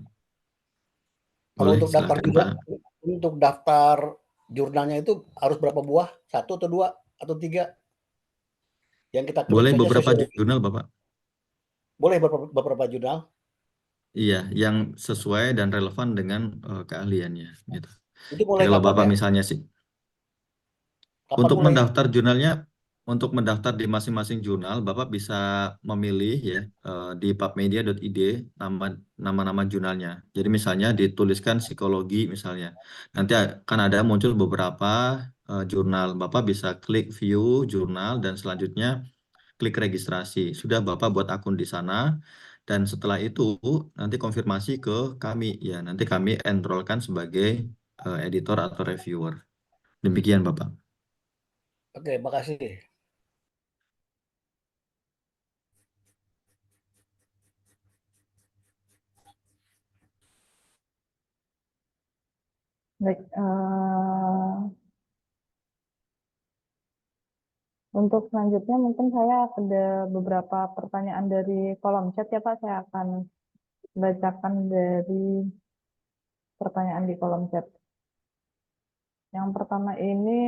Kalau Boleh untuk daftar silakan juga, Pak. untuk daftar jurnalnya itu harus berapa buah? 1 atau 2 atau 3? Yang kita klik Boleh saja beberapa sesuai. jurnal Bapak. Boleh beberapa jurnal? Iya, yang sesuai dan relevan dengan keahliannya gitu. Itu Jadi mulai kalau kapan Bapak ya? misalnya sih Kapan untuk mulai? mendaftar jurnalnya, untuk mendaftar di masing-masing jurnal, Bapak bisa memilih ya di pubmedia.id nama-nama jurnalnya. Jadi misalnya dituliskan psikologi misalnya. Nanti akan ada muncul beberapa jurnal. Bapak bisa klik view jurnal dan selanjutnya klik registrasi. Sudah Bapak buat akun di sana dan setelah itu nanti konfirmasi ke kami ya. Nanti kami enrollkan sebagai editor atau reviewer. Demikian Bapak. Oke, makasih. Baik, untuk selanjutnya mungkin saya ada beberapa pertanyaan dari kolom chat ya Pak. Saya akan bacakan dari pertanyaan di kolom chat. Yang pertama ini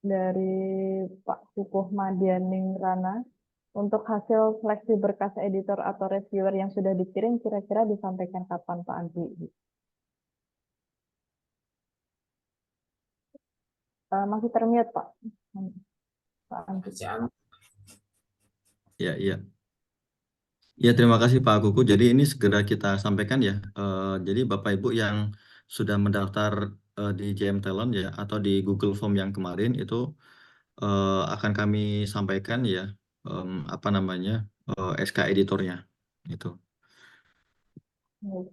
dari Pak Kukuh Madianing Rana. Untuk hasil seleksi berkas editor atau reviewer yang sudah dikirim kira-kira disampaikan kapan Pak Andri? Masih termute Pak. Pak Andri. Ya, iya. Ya, terima kasih Pak Kuku. Jadi ini segera kita sampaikan ya. Jadi Bapak Ibu yang sudah mendaftar di JM Talent ya atau di Google Form yang kemarin itu akan kami sampaikan ya apa namanya SK editornya itu.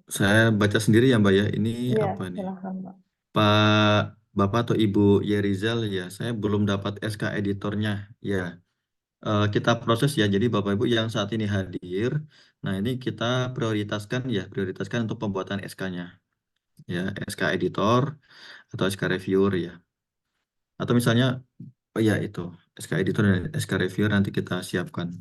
Saya baca sendiri ya Mbak ya. Ini Iya, apa nih? silahkan Pak. Pak Bapak atau Ibu Yerizal ya, saya belum dapat SK editornya ya. Kita proses ya. Jadi Bapak Ibu yang saat ini hadir, nah ini kita prioritaskan untuk pembuatan SK-nya. Ya, SK editor atau SK reviewer ya. Atau misalnya oh ya itu, SK editor dan SK reviewer nanti kita siapkan.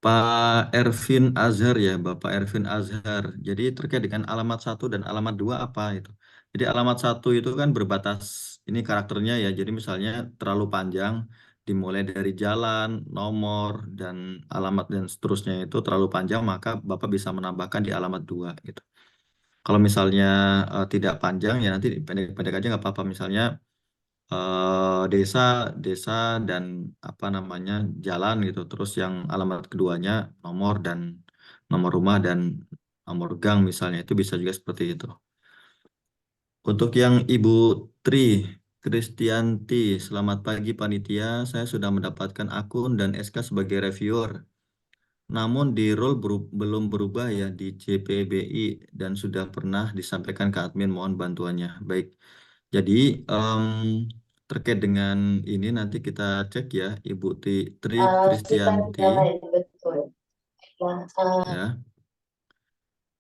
Pak Ervin Azhar ya, Bapak Ervin Azhar. Jadi terkait dengan alamat 1 dan alamat 2 apa itu? Jadi alamat 1 itu kan berbatas ini karakternya ya. Jadi misalnya terlalu panjang dimulai dari jalan, nomor dan alamat dan seterusnya itu terlalu panjang maka Bapak bisa menambahkan di alamat 2 gitu. Kalau misalnya tidak panjang ya nanti pendek-pendek aja nggak apa-apa misalnya desa dan apa namanya jalan gitu. Terus yang alamat keduanya nomor dan nomor rumah dan nomor gang misalnya itu bisa juga seperti itu. Untuk yang Ibu Tri Kristianti, selamat pagi panitia. Saya sudah mendapatkan akun dan SK sebagai reviewer. Namun di role belum berubah ya di CPBI dan sudah pernah disampaikan ke admin mohon bantuannya. Baik. Jadi terkait dengan ini nanti kita cek ya Ibu Tri Kristianti. Ya.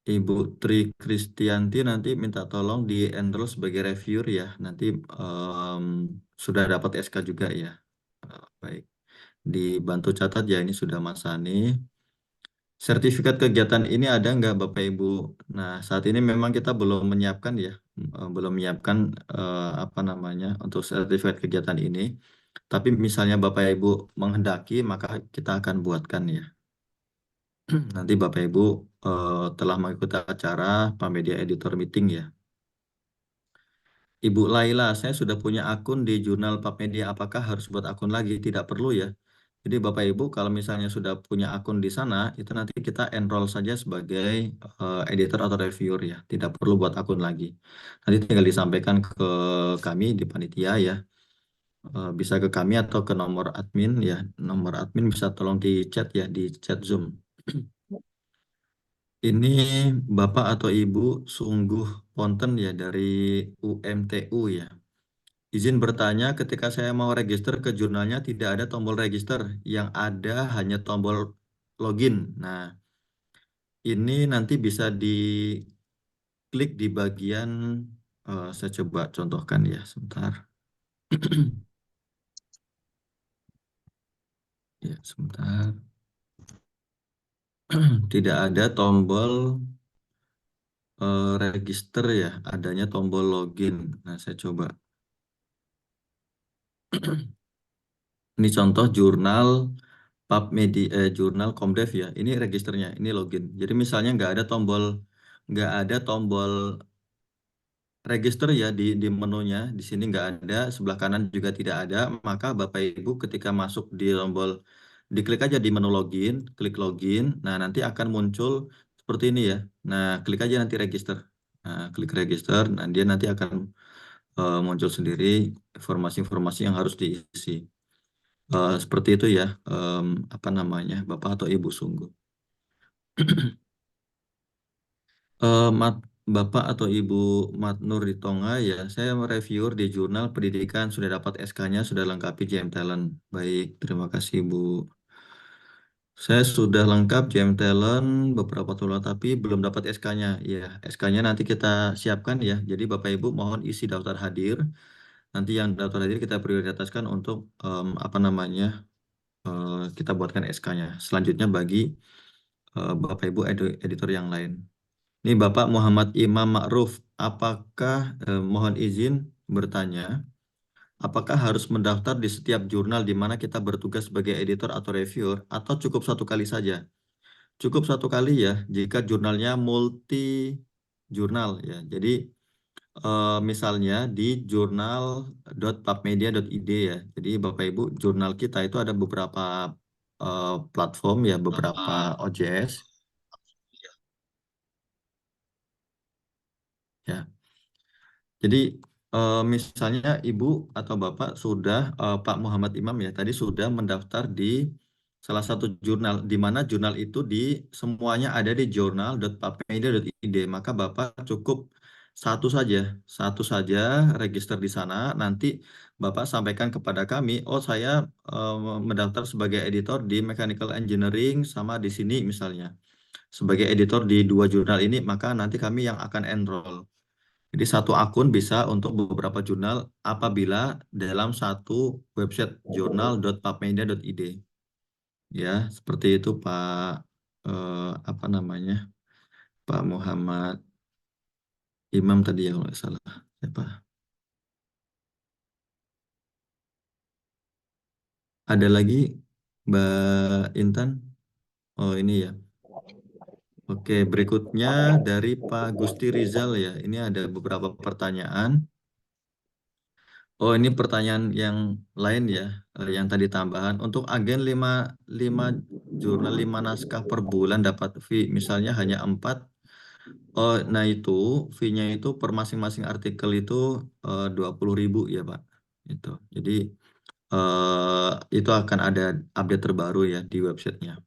Ibu Tri Kristianti nanti minta tolong di enroll sebagai reviewer ya. Nanti sudah dapat SK juga ya. Baik. Dibantu catat ya, ini sudah Mas Sani. Sertifikat kegiatan ini ada nggak Bapak Ibu? Nah, saat ini memang kita belum menyiapkan ya, belum menyiapkan apa namanya untuk sertifikat kegiatan ini. Tapi misalnya Bapak Ibu menghendaki, maka kita akan buatkan ya. Nanti Bapak Ibu telah mengikuti acara Pamedia Editor Meeting ya. Ibu Laila, saya sudah punya akun di jurnal Pamedia, apakah harus buat akun lagi? Tidak perlu ya. Jadi Bapak Ibu kalau misalnya sudah punya akun di sana, itu nanti kita enroll saja sebagai editor atau reviewer ya. Tidak perlu buat akun lagi. Nanti tinggal disampaikan ke kami di panitia ya. Bisa ke kami atau ke nomor admin ya. Nomor admin bisa tolong di chat ya, di chat Zoom. Ini Bapak atau Ibu sungguh ponten ya dari UMTU ya. Izin bertanya, ketika saya mau register ke jurnalnya tidak ada tombol register, yang ada hanya tombol login. Nah, ini nanti bisa diklik di bagian, saya coba contohkan ya, sebentar. Ya, sebentar. Tidak ada tombol register ya, adanya tombol login. Nah, saya coba. Ini contoh jurnal jurnal Komdev ya. Ini registernya, ini login. Jadi misalnya nggak ada tombol register ya di menunya. Di sini nggak ada, sebelah kanan juga tidak ada. Maka Bapak Ibu ketika masuk di tombol, diklik aja di menu login, klik login. Nah nanti akan muncul seperti ini ya. Nah klik aja nanti register. Nah klik register, nah dia nanti akan muncul sendiri informasi-informasi yang harus diisi. Seperti itu ya, apa namanya, Bapak atau Ibu sungguh. Bapak atau Ibu Matnur Ritonga ya, saya reviewer di jurnal pendidikan, sudah dapat SK-nya, sudah lengkapi JM Talent. Baik, terima kasih Bu. Saya sudah lengkap JM Talent beberapa tahun tapi belum dapat SK-nya. Ya, SK-nya nanti kita siapkan ya. Jadi Bapak Ibu mohon isi daftar hadir. Nanti yang daftar hadir kita prioritaskan untuk apa namanya, kita buatkan SK-nya. Selanjutnya bagi Bapak Ibu editor yang lain. Ini Bapak Muhammad Imam Ma'ruf, apakah mohon izin bertanya, apakah harus mendaftar di setiap jurnal di mana kita bertugas sebagai editor atau reviewer atau cukup satu kali saja? Cukup satu kali ya, jika jurnalnya multi jurnal ya. Jadi misalnya di jurnal.pubmedia.id ya. Jadi Bapak Ibu jurnal kita itu ada beberapa platform ya, beberapa OJS. Ya. Jadi misalnya Ibu atau Bapak sudah Pak Muhammad Imam ya tadi sudah mendaftar di salah satu jurnal di mana jurnal itu semuanya ada di jurnal.pubmedia.id, maka Bapak cukup satu saja register di sana. Nanti Bapak sampaikan kepada kami, oh saya mendaftar sebagai editor di Mechanical Engineering sama di sini misalnya sebagai editor di dua jurnal ini, maka nanti kami yang akan enroll. Jadi satu akun bisa untuk beberapa jurnal apabila dalam satu website jurnal.pubmedia.id. Ya, seperti itu Pak apa namanya? Pak Muhammad Imam tadi ya kalau nggak salah. Siapa? Ada lagi Mbak Intan? Oh, ini ya. Oke, berikutnya dari Pak Gusti Rizal ya. Ini ada beberapa pertanyaan. Oh, ini pertanyaan yang lain ya, yang tadi tambahan. Untuk agen 5 jurnal 5 naskah per bulan dapat fee, misalnya hanya 4. Oh, nah itu fee-nya itu per masing-masing artikel itu 20.000 ya Pak. Itu. Jadi itu akan ada update terbaru ya di websitenya.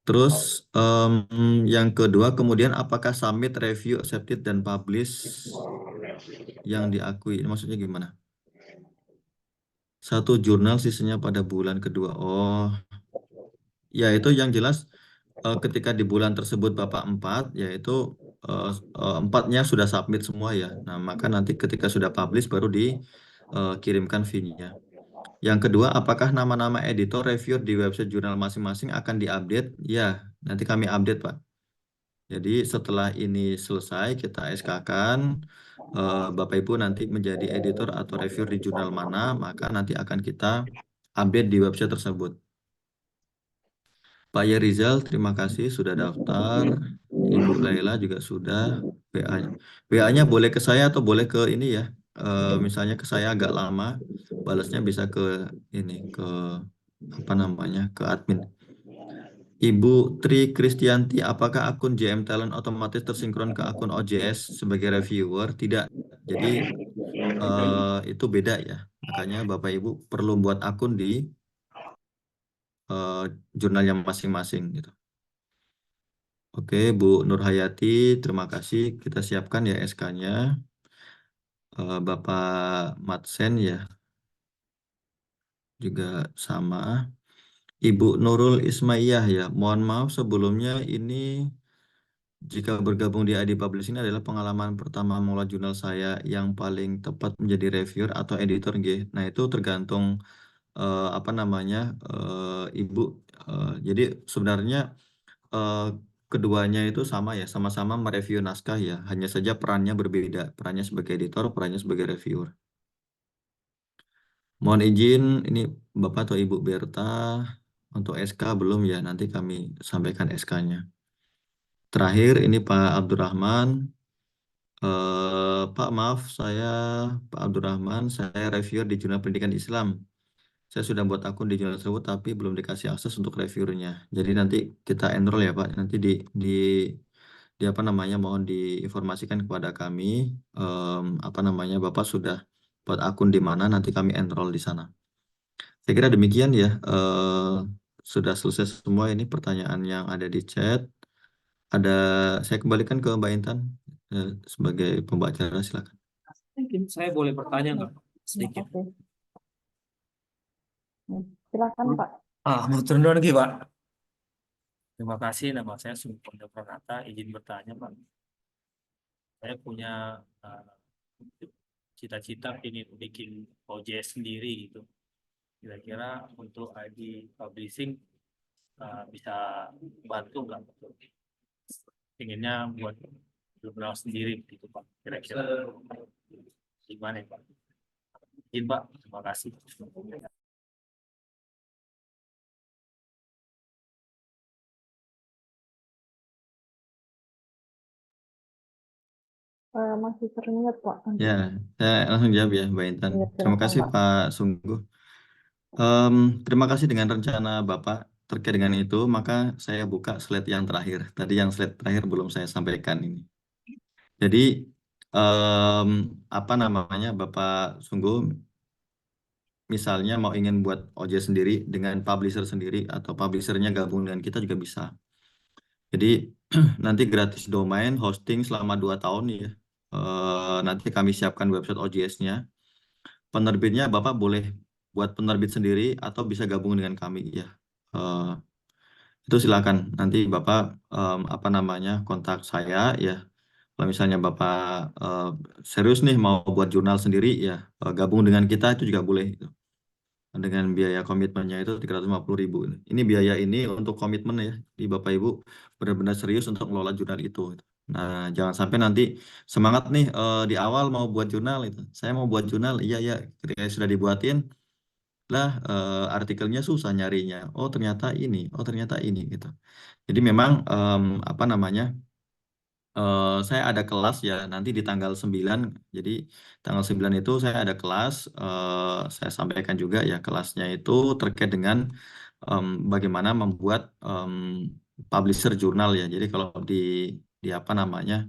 Terus yang kedua, kemudian apakah submit, review, accepted, dan publish yang diakui? Maksudnya gimana? Satu jurnal sisanya pada bulan kedua. Oh, ya itu yang jelas ketika di bulan tersebut Bapak 4, yaitu empatnya sudah submit semua ya. Nah, maka nanti ketika sudah publish baru dikirimkan fee-nya. Yang kedua, apakah nama-nama editor reviewer di website jurnal masing-masing akan diupdate? Ya, nanti kami update, Pak. Jadi setelah ini selesai, kita SK-kan, Bapak Ibu nanti menjadi editor atau reviewer di jurnal mana, maka nanti akan kita update di website tersebut. Pak Yerizal, terima kasih sudah daftar. Ibu Laila juga sudah. WA-nya boleh ke saya atau boleh ke ini ya. Misalnya ke saya agak lama, balasnya bisa ke ini, ke apa namanya, ke admin. Ibu Tri Kristianti, apakah akun JM Talent otomatis tersinkron ke akun OJS sebagai reviewer? Tidak. Jadi itu beda ya. Makanya Bapak Ibu perlu buat akun di jurnalnya masing-masing gitu. Oke, Bu Nurhayati, terima kasih. Kita siapkan ya SK-nya. Bapak Madsen ya, juga sama. Ibu Nurul Ismaiyah ya, mohon maaf sebelumnya ini jika bergabung di ID Publishing ini adalah pengalaman pertama mengelola jurnal saya yang paling tepat menjadi reviewer atau editor G. Nah itu tergantung apa namanya Ibu. Jadi sebenarnya keduanya itu sama ya, sama-sama mereview naskah ya, hanya saja perannya berbeda, perannya sebagai editor, perannya sebagai reviewer. Mohon izin, ini Bapak atau Ibu Berta, untuk SK belum ya, nanti kami sampaikan SK-nya. Terakhir ini Pak Abdurrahman. Pak maaf, Pak Abdurrahman, saya reviewer di Jurnal Pendidikan Islam. Saya sudah buat akun di jurnal tersebut tapi belum dikasih akses untuk reviewernya. Jadi nanti kita enroll ya Pak. Nanti di apa namanya mohon diinformasikan kepada kami apa namanya Bapak sudah buat akun di mana, nanti kami enroll di sana. Saya kira demikian ya. Sudah selesai semua ini pertanyaan yang ada di chat. Saya kembalikan ke Mbak Intan sebagai pembaca, silakan. Mungkin saya boleh bertanya nggak sedikit? Oke. Silakan Pak. Mau turun dulu lagi Pak. Terima kasih, nama saya Sumpanda Pranata, izin bertanya Pak. Saya punya cita-cita ingin bikin OJS sendiri gitu. Kira-kira untuk ID Publishing bisa bantu nggak? Inginnya buat jurnal sendiri gitu Pak. Kira-kira gimana Pak? Izin Pak, terima kasih. Masih terlihat Pak. Ya, saya langsung jawab ya Mbak Intan. Iya, Terima silakan, kasih Pak. Pak Sungguh. Terima kasih dengan rencana Bapak terkait dengan itu, maka saya buka slide yang terakhir. Tadi yang slide terakhir belum saya sampaikan ini. Jadi apa namanya Bapak Sungguh, misalnya mau ingin buat OJS sendiri dengan publisher sendiri atau publishernya gabung dengan kita juga bisa. Jadi nanti gratis domain hosting selama 2 tahun ya. Nanti kami siapkan website OJS-nya. Penerbitnya Bapak boleh buat penerbit sendiri atau bisa gabung dengan kami ya. Itu silakan. Nanti Bapak apa namanya kontak saya ya. Kalau misalnya Bapak serius nih mau buat jurnal sendiri ya, gabung dengan kita itu juga boleh. Gitu. Dengan biaya komitmennya itu 350.000. Ini biaya ini untuk komitmen ya. Di Bapak Ibu benar-benar serius untuk mengelola jurnal itu. Nah, jangan sampai nanti semangat nih di awal mau buat jurnal itu. Saya mau buat jurnal, iya ya. Ketika sudah dibuatin lah artikelnya susah nyarinya. Oh ternyata ini, gitu. Jadi memang apa namanya? Saya ada kelas ya nanti di tanggal 9. Jadi tanggal 9 itu saya ada kelas, saya sampaikan juga ya kelasnya itu terkait dengan bagaimana membuat publisher jurnal ya. Jadi kalau di apa namanya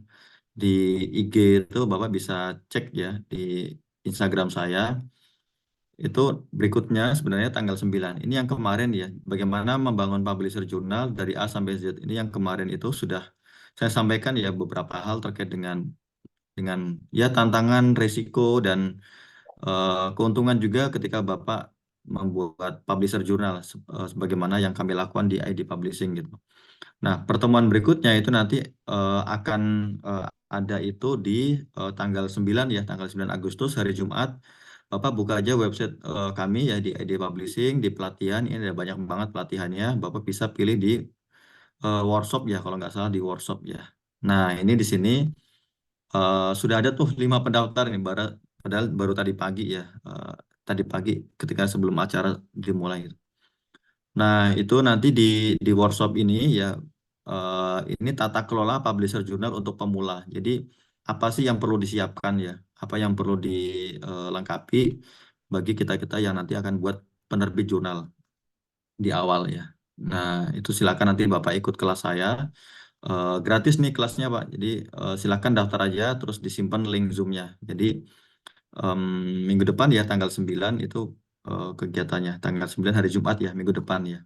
di IG itu Bapak bisa cek ya di Instagram saya. Itu berikutnya sebenarnya tanggal 9. Ini yang kemarin ya, bagaimana membangun publisher jurnal dari A sampai Z. Ini yang kemarin itu sudah saya sampaikan ya beberapa hal terkait dengan ya tantangan, resiko dan keuntungan juga ketika Bapak membuat publisher jurnal sebagaimana yang kami lakukan di ID Publishing gitu. Nah, pertemuan berikutnya itu nanti akan ada itu di tanggal 9 ya, tanggal 9 Agustus hari Jumat. Bapak buka aja website kami ya di ID Publishing, di pelatihan, ini ada banyak banget pelatihannya. Bapak bisa pilih di workshop ya, kalau nggak salah di workshop ya. Nah, ini di sini sudah ada tuh 5 pendaftar ini, padahal baru tadi pagi ya, tadi pagi ketika sebelum acara dimulai. Nah, itu nanti di workshop ini ya, ini tata kelola publisher jurnal untuk pemula. Jadi apa sih yang perlu disiapkan ya? Apa yang perlu dilengkapi bagi kita-kita yang nanti akan buat penerbit jurnal di awal ya. Nah, itu silakan nanti Bapak ikut kelas saya. Gratis nih kelasnya Pak. Jadi silakan daftar aja, terus disimpan link Zoom-nya. Jadi minggu depan ya tanggal 9 itu kegiatannya. Tanggal 9 hari Jumat ya, minggu depan ya.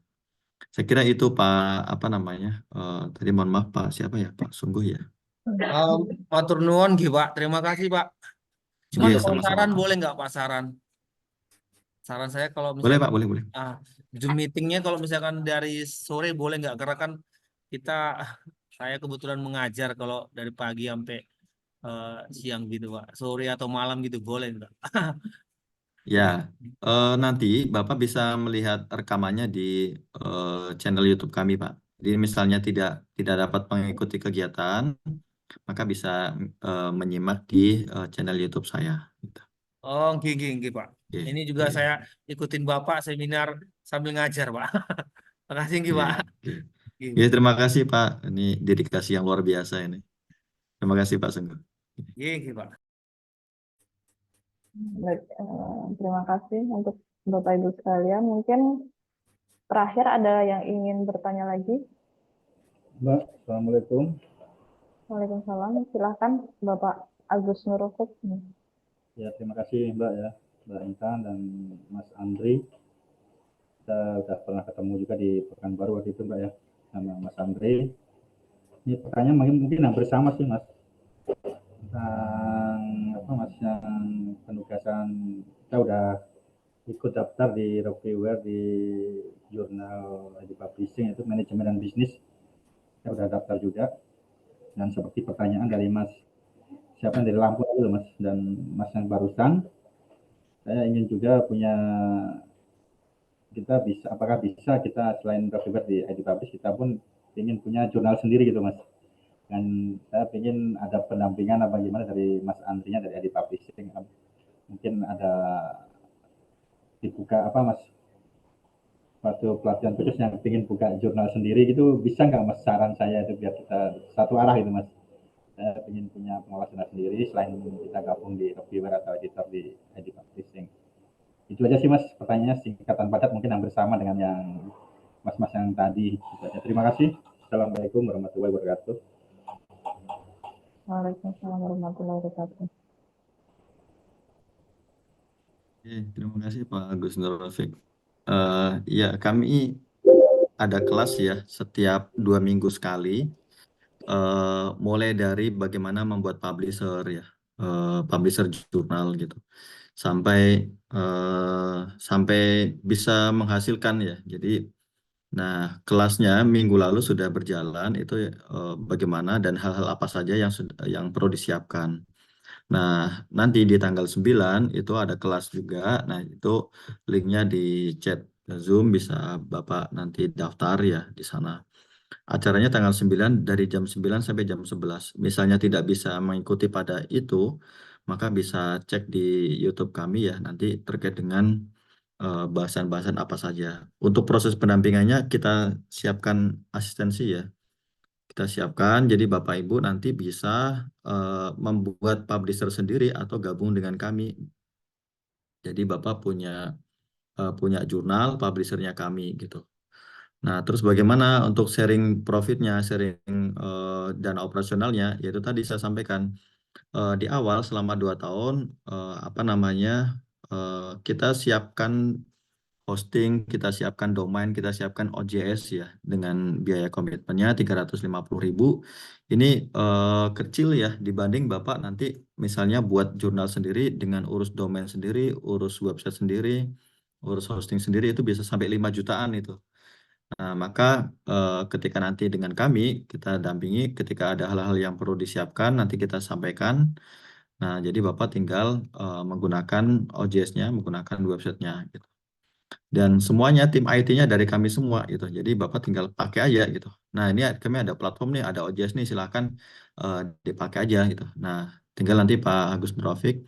Saya kira itu Pak, apa namanya? Tadi mohon maaf Pak, siapa ya? Pak Sungguh ya. Matur nuwun nggih Pak, terima kasih Pak. Cuman Iya, kalau sama-sama saran Pak. boleh nggak Pak saran? Saran saya kalau Boleh misalkan Pak, boleh. Zoom meetingnya kalau misalkan dari sore boleh nggak? Karena kan saya kebetulan mengajar kalau dari pagi sampai siang gitu Pak. Sore atau malam gitu boleh nggak? Ya, nanti Bapak bisa melihat rekamannya di channel YouTube kami, Pak. Jadi misalnya tidak dapat mengikuti kegiatan, maka bisa menyimak di channel YouTube saya. Gitu. Oh, nggih Pak. Oke, Ini juga iya, saya ikutin Bapak seminar sambil ngajar Pak. Makasih nggih iya, Pak. oke. Nggih. Ya, terima kasih Pak. Ini dedikasi yang luar biasa ini. Terima kasih Pak Sungguh. Nggih Pak. Baik, terima kasih untuk Bapak Ibu sekalian. Mungkin terakhir ada yang ingin bertanya lagi? Mbak, Assalamualaikum. Waalaikumsalam. Silahkan Bapak Agus Nurufik. Ya, terima kasih Mbak ya, Mbak Intan dan Mas Andri. Kita sudah pernah ketemu juga di Pekanbaru waktu itu Mbak ya, sama Mas Andri. Ini pertanyaan mungkin hampir sama sih Mas. Tentang apa Mas, yang penugasan kita udah ikut daftar di Reviewer di jurnal ID Publishing, itu manajemen dan bisnis. Kita udah daftar juga. Dan seperti pertanyaan dari Mas siapa yang dari Lampung dulu Mas dan Mas yang barusan, saya ingin juga punya, apakah bisa kita selain reviewer di ID Publish, kita pun ingin punya jurnal sendiri gitu Mas. Dan saya ingin ada pendampingan apa gimana dari Mas Andrinya dari ID Publishing. Mungkin ada dibuka apa Mas, suatu pelatihan khusus yang ingin buka jurnal sendiri gitu, bisa nggak Mas? Saran saya itu biar kita satu arah gitu Mas. Saya ingin punya pengolah jurnal sendiri selain kita gabung di reviewer atau editor di ID Publishing. Itu aja sih Mas, pertanyaannya singkatan padat, mungkin hampir sama dengan yang Mas-mas yang tadi. Terima kasih. Assalamualaikum warahmatullahi wabarakatuh. Waalaikumsalam warahmatullahi wabarakatuh. Terima kasih Pak Agus Nurufik. Ya, kami ada kelas ya setiap 2 minggu sekali. Mulai dari bagaimana membuat publisher ya, publisher jurnal gitu, sampai bisa menghasilkan ya. Jadi, nah kelasnya minggu lalu sudah berjalan itu bagaimana dan hal-hal apa saja yang perlu disiapkan. Nah, nanti di tanggal 9 itu ada kelas juga. Nah, itu linknya di chat Zoom, bisa Bapak nanti daftar ya di sana. Acaranya tanggal 9 dari jam 9 sampai jam 11. Misalnya tidak bisa mengikuti pada itu, maka bisa cek di YouTube kami ya nanti terkait dengan bahasan-bahasan apa saja. Untuk proses pendampingannya kita siapkan asistensi ya. Kita siapkan, jadi Bapak Ibu nanti bisa membuat publisher sendiri atau gabung dengan kami. Jadi Bapak punya jurnal, publishernya kami gitu. Nah, terus bagaimana untuk sharing profitnya, sharing dana operasionalnya, yaitu tadi saya sampaikan di awal selama 2 tahun, kita siapkan hosting, kita siapkan domain, kita siapkan OJS ya, dengan biaya komitmennya 350.000. Ini kecil ya dibanding Bapak nanti misalnya buat jurnal sendiri dengan urus domain sendiri, urus website sendiri, urus hosting sendiri, itu bisa sampai 5 jutaan itu. Nah, maka ketika nanti dengan kami, kita dampingi ketika ada hal-hal yang perlu disiapkan, nanti kita sampaikan. Nah, jadi Bapak tinggal menggunakan OJS-nya, menggunakan websitenya gitu. Dan semuanya tim IT-nya dari kami semua gitu. Jadi Bapak tinggal pakai aja gitu. Nah, ini kami ada platform nih, ada OJS nih, silakan dipakai aja gitu. Nah, tinggal nanti Pak Agus Nurofik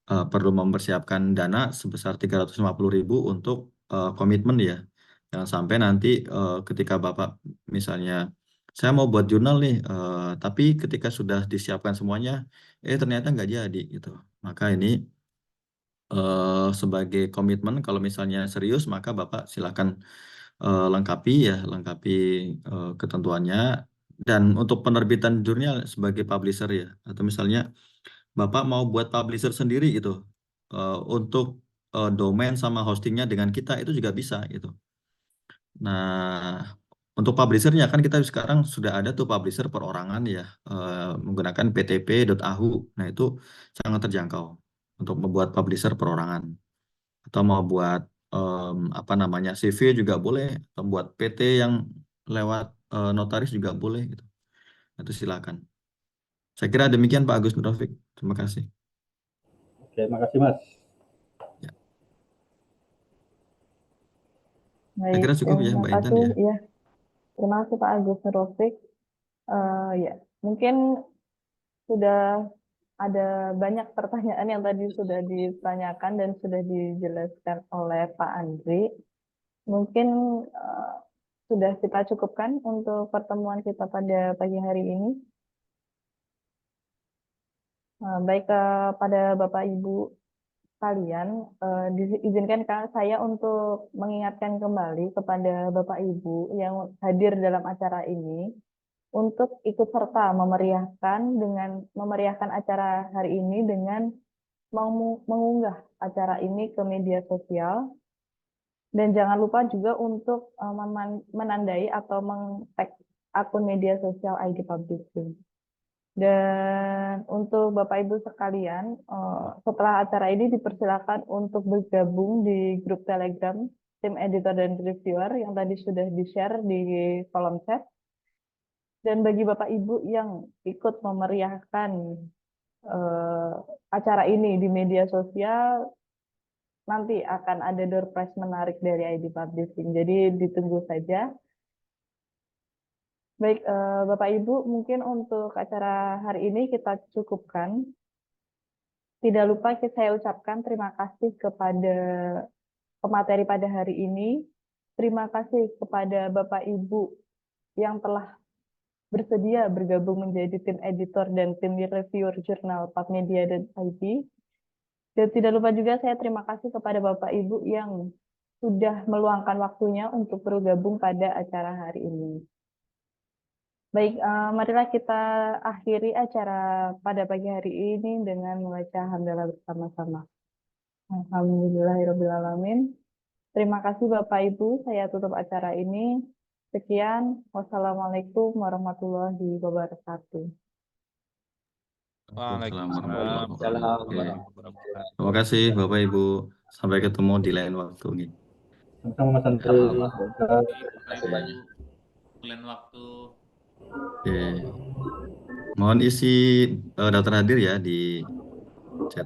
perlu mempersiapkan dana sebesar 350.000 untuk komitmen ya. Jangan sampai nanti ketika Bapak misalnya saya mau buat jurnal nih, tapi ketika sudah disiapkan semuanya, ternyata nggak jadi gitu. Maka ini sebagai komitmen kalau misalnya serius maka Bapak silakan lengkapi ketentuannya. Dan untuk penerbitan jurnal sebagai publisher ya, atau misalnya Bapak mau buat publisher sendiri gitu, untuk domain sama hostingnya dengan kita itu juga bisa gitu. Nah, untuk publishernya kan kita sekarang sudah ada tuh publisher perorangan ya, menggunakan ptp.ahu. Nah, itu sangat terjangkau untuk membuat publisher perorangan. Atau mau buat apa namanya CV juga boleh, atau buat PT yang lewat notaris juga boleh gitu. Itu silakan. Saya kira demikian Pak Agus Nurofik. Terima kasih. Oke, makasih Mas. Saya Baik, kira cukup ya terima Mbak Intan kasih. ya. Ya, terima kasih Pak Agus Nurofik. Ya, mungkin sudah ada banyak pertanyaan yang tadi sudah ditanyakan dan sudah dijelaskan oleh Pak Andri. Mungkin sudah kita cukupkan untuk pertemuan kita pada pagi hari ini. Baik kepada Bapak Ibu sekalian, diizinkan saya untuk mengingatkan kembali kepada Bapak Ibu yang hadir dalam acara ini untuk ikut serta memeriahkan acara hari ini dengan mengunggah acara ini ke media sosial. Dan jangan lupa juga untuk menandai atau meng-tag akun media sosial ID Publishing. Dan untuk Bapak Ibu sekalian, setelah acara ini dipersilakan untuk bergabung di grup Telegram tim editor dan reviewer yang tadi sudah di-share di kolom chat. Dan bagi Bapak Ibu yang ikut memeriahkan acara ini di media sosial, nanti akan ada door prize menarik dari ID Publishing. Jadi ditunggu saja. Baik, Bapak Ibu, mungkin untuk acara hari ini kita cukupkan. Tidak lupa saya ucapkan terima kasih kepada pemateri pada hari ini. Terima kasih kepada Bapak Ibu yang telah bersedia bergabung menjadi tim editor dan tim reviewer jurnal PubMedia.id. Dan tidak lupa juga saya terima kasih kepada Bapak Ibu yang sudah meluangkan waktunya untuk bergabung pada acara hari ini. Baik, marilah kita akhiri acara pada pagi hari ini dengan membaca hamdalah bersama-sama. Alhamdulillahirrahmanirrahim. Terima kasih Bapak Ibu, saya tutup acara ini. Sekian, wassalamualaikum warahmatullahi wabarakatuh. Waalaikumsalam warahmatullahi Waalaikumsalam wabarakatuh. Terima kasih Bapak Ibu. Sampai ketemu di lain waktu. Sama-sama Mas Andri. Terima kasih banyak. Lain waktu. Oke. Mohon isi daftar hadir ya di chat.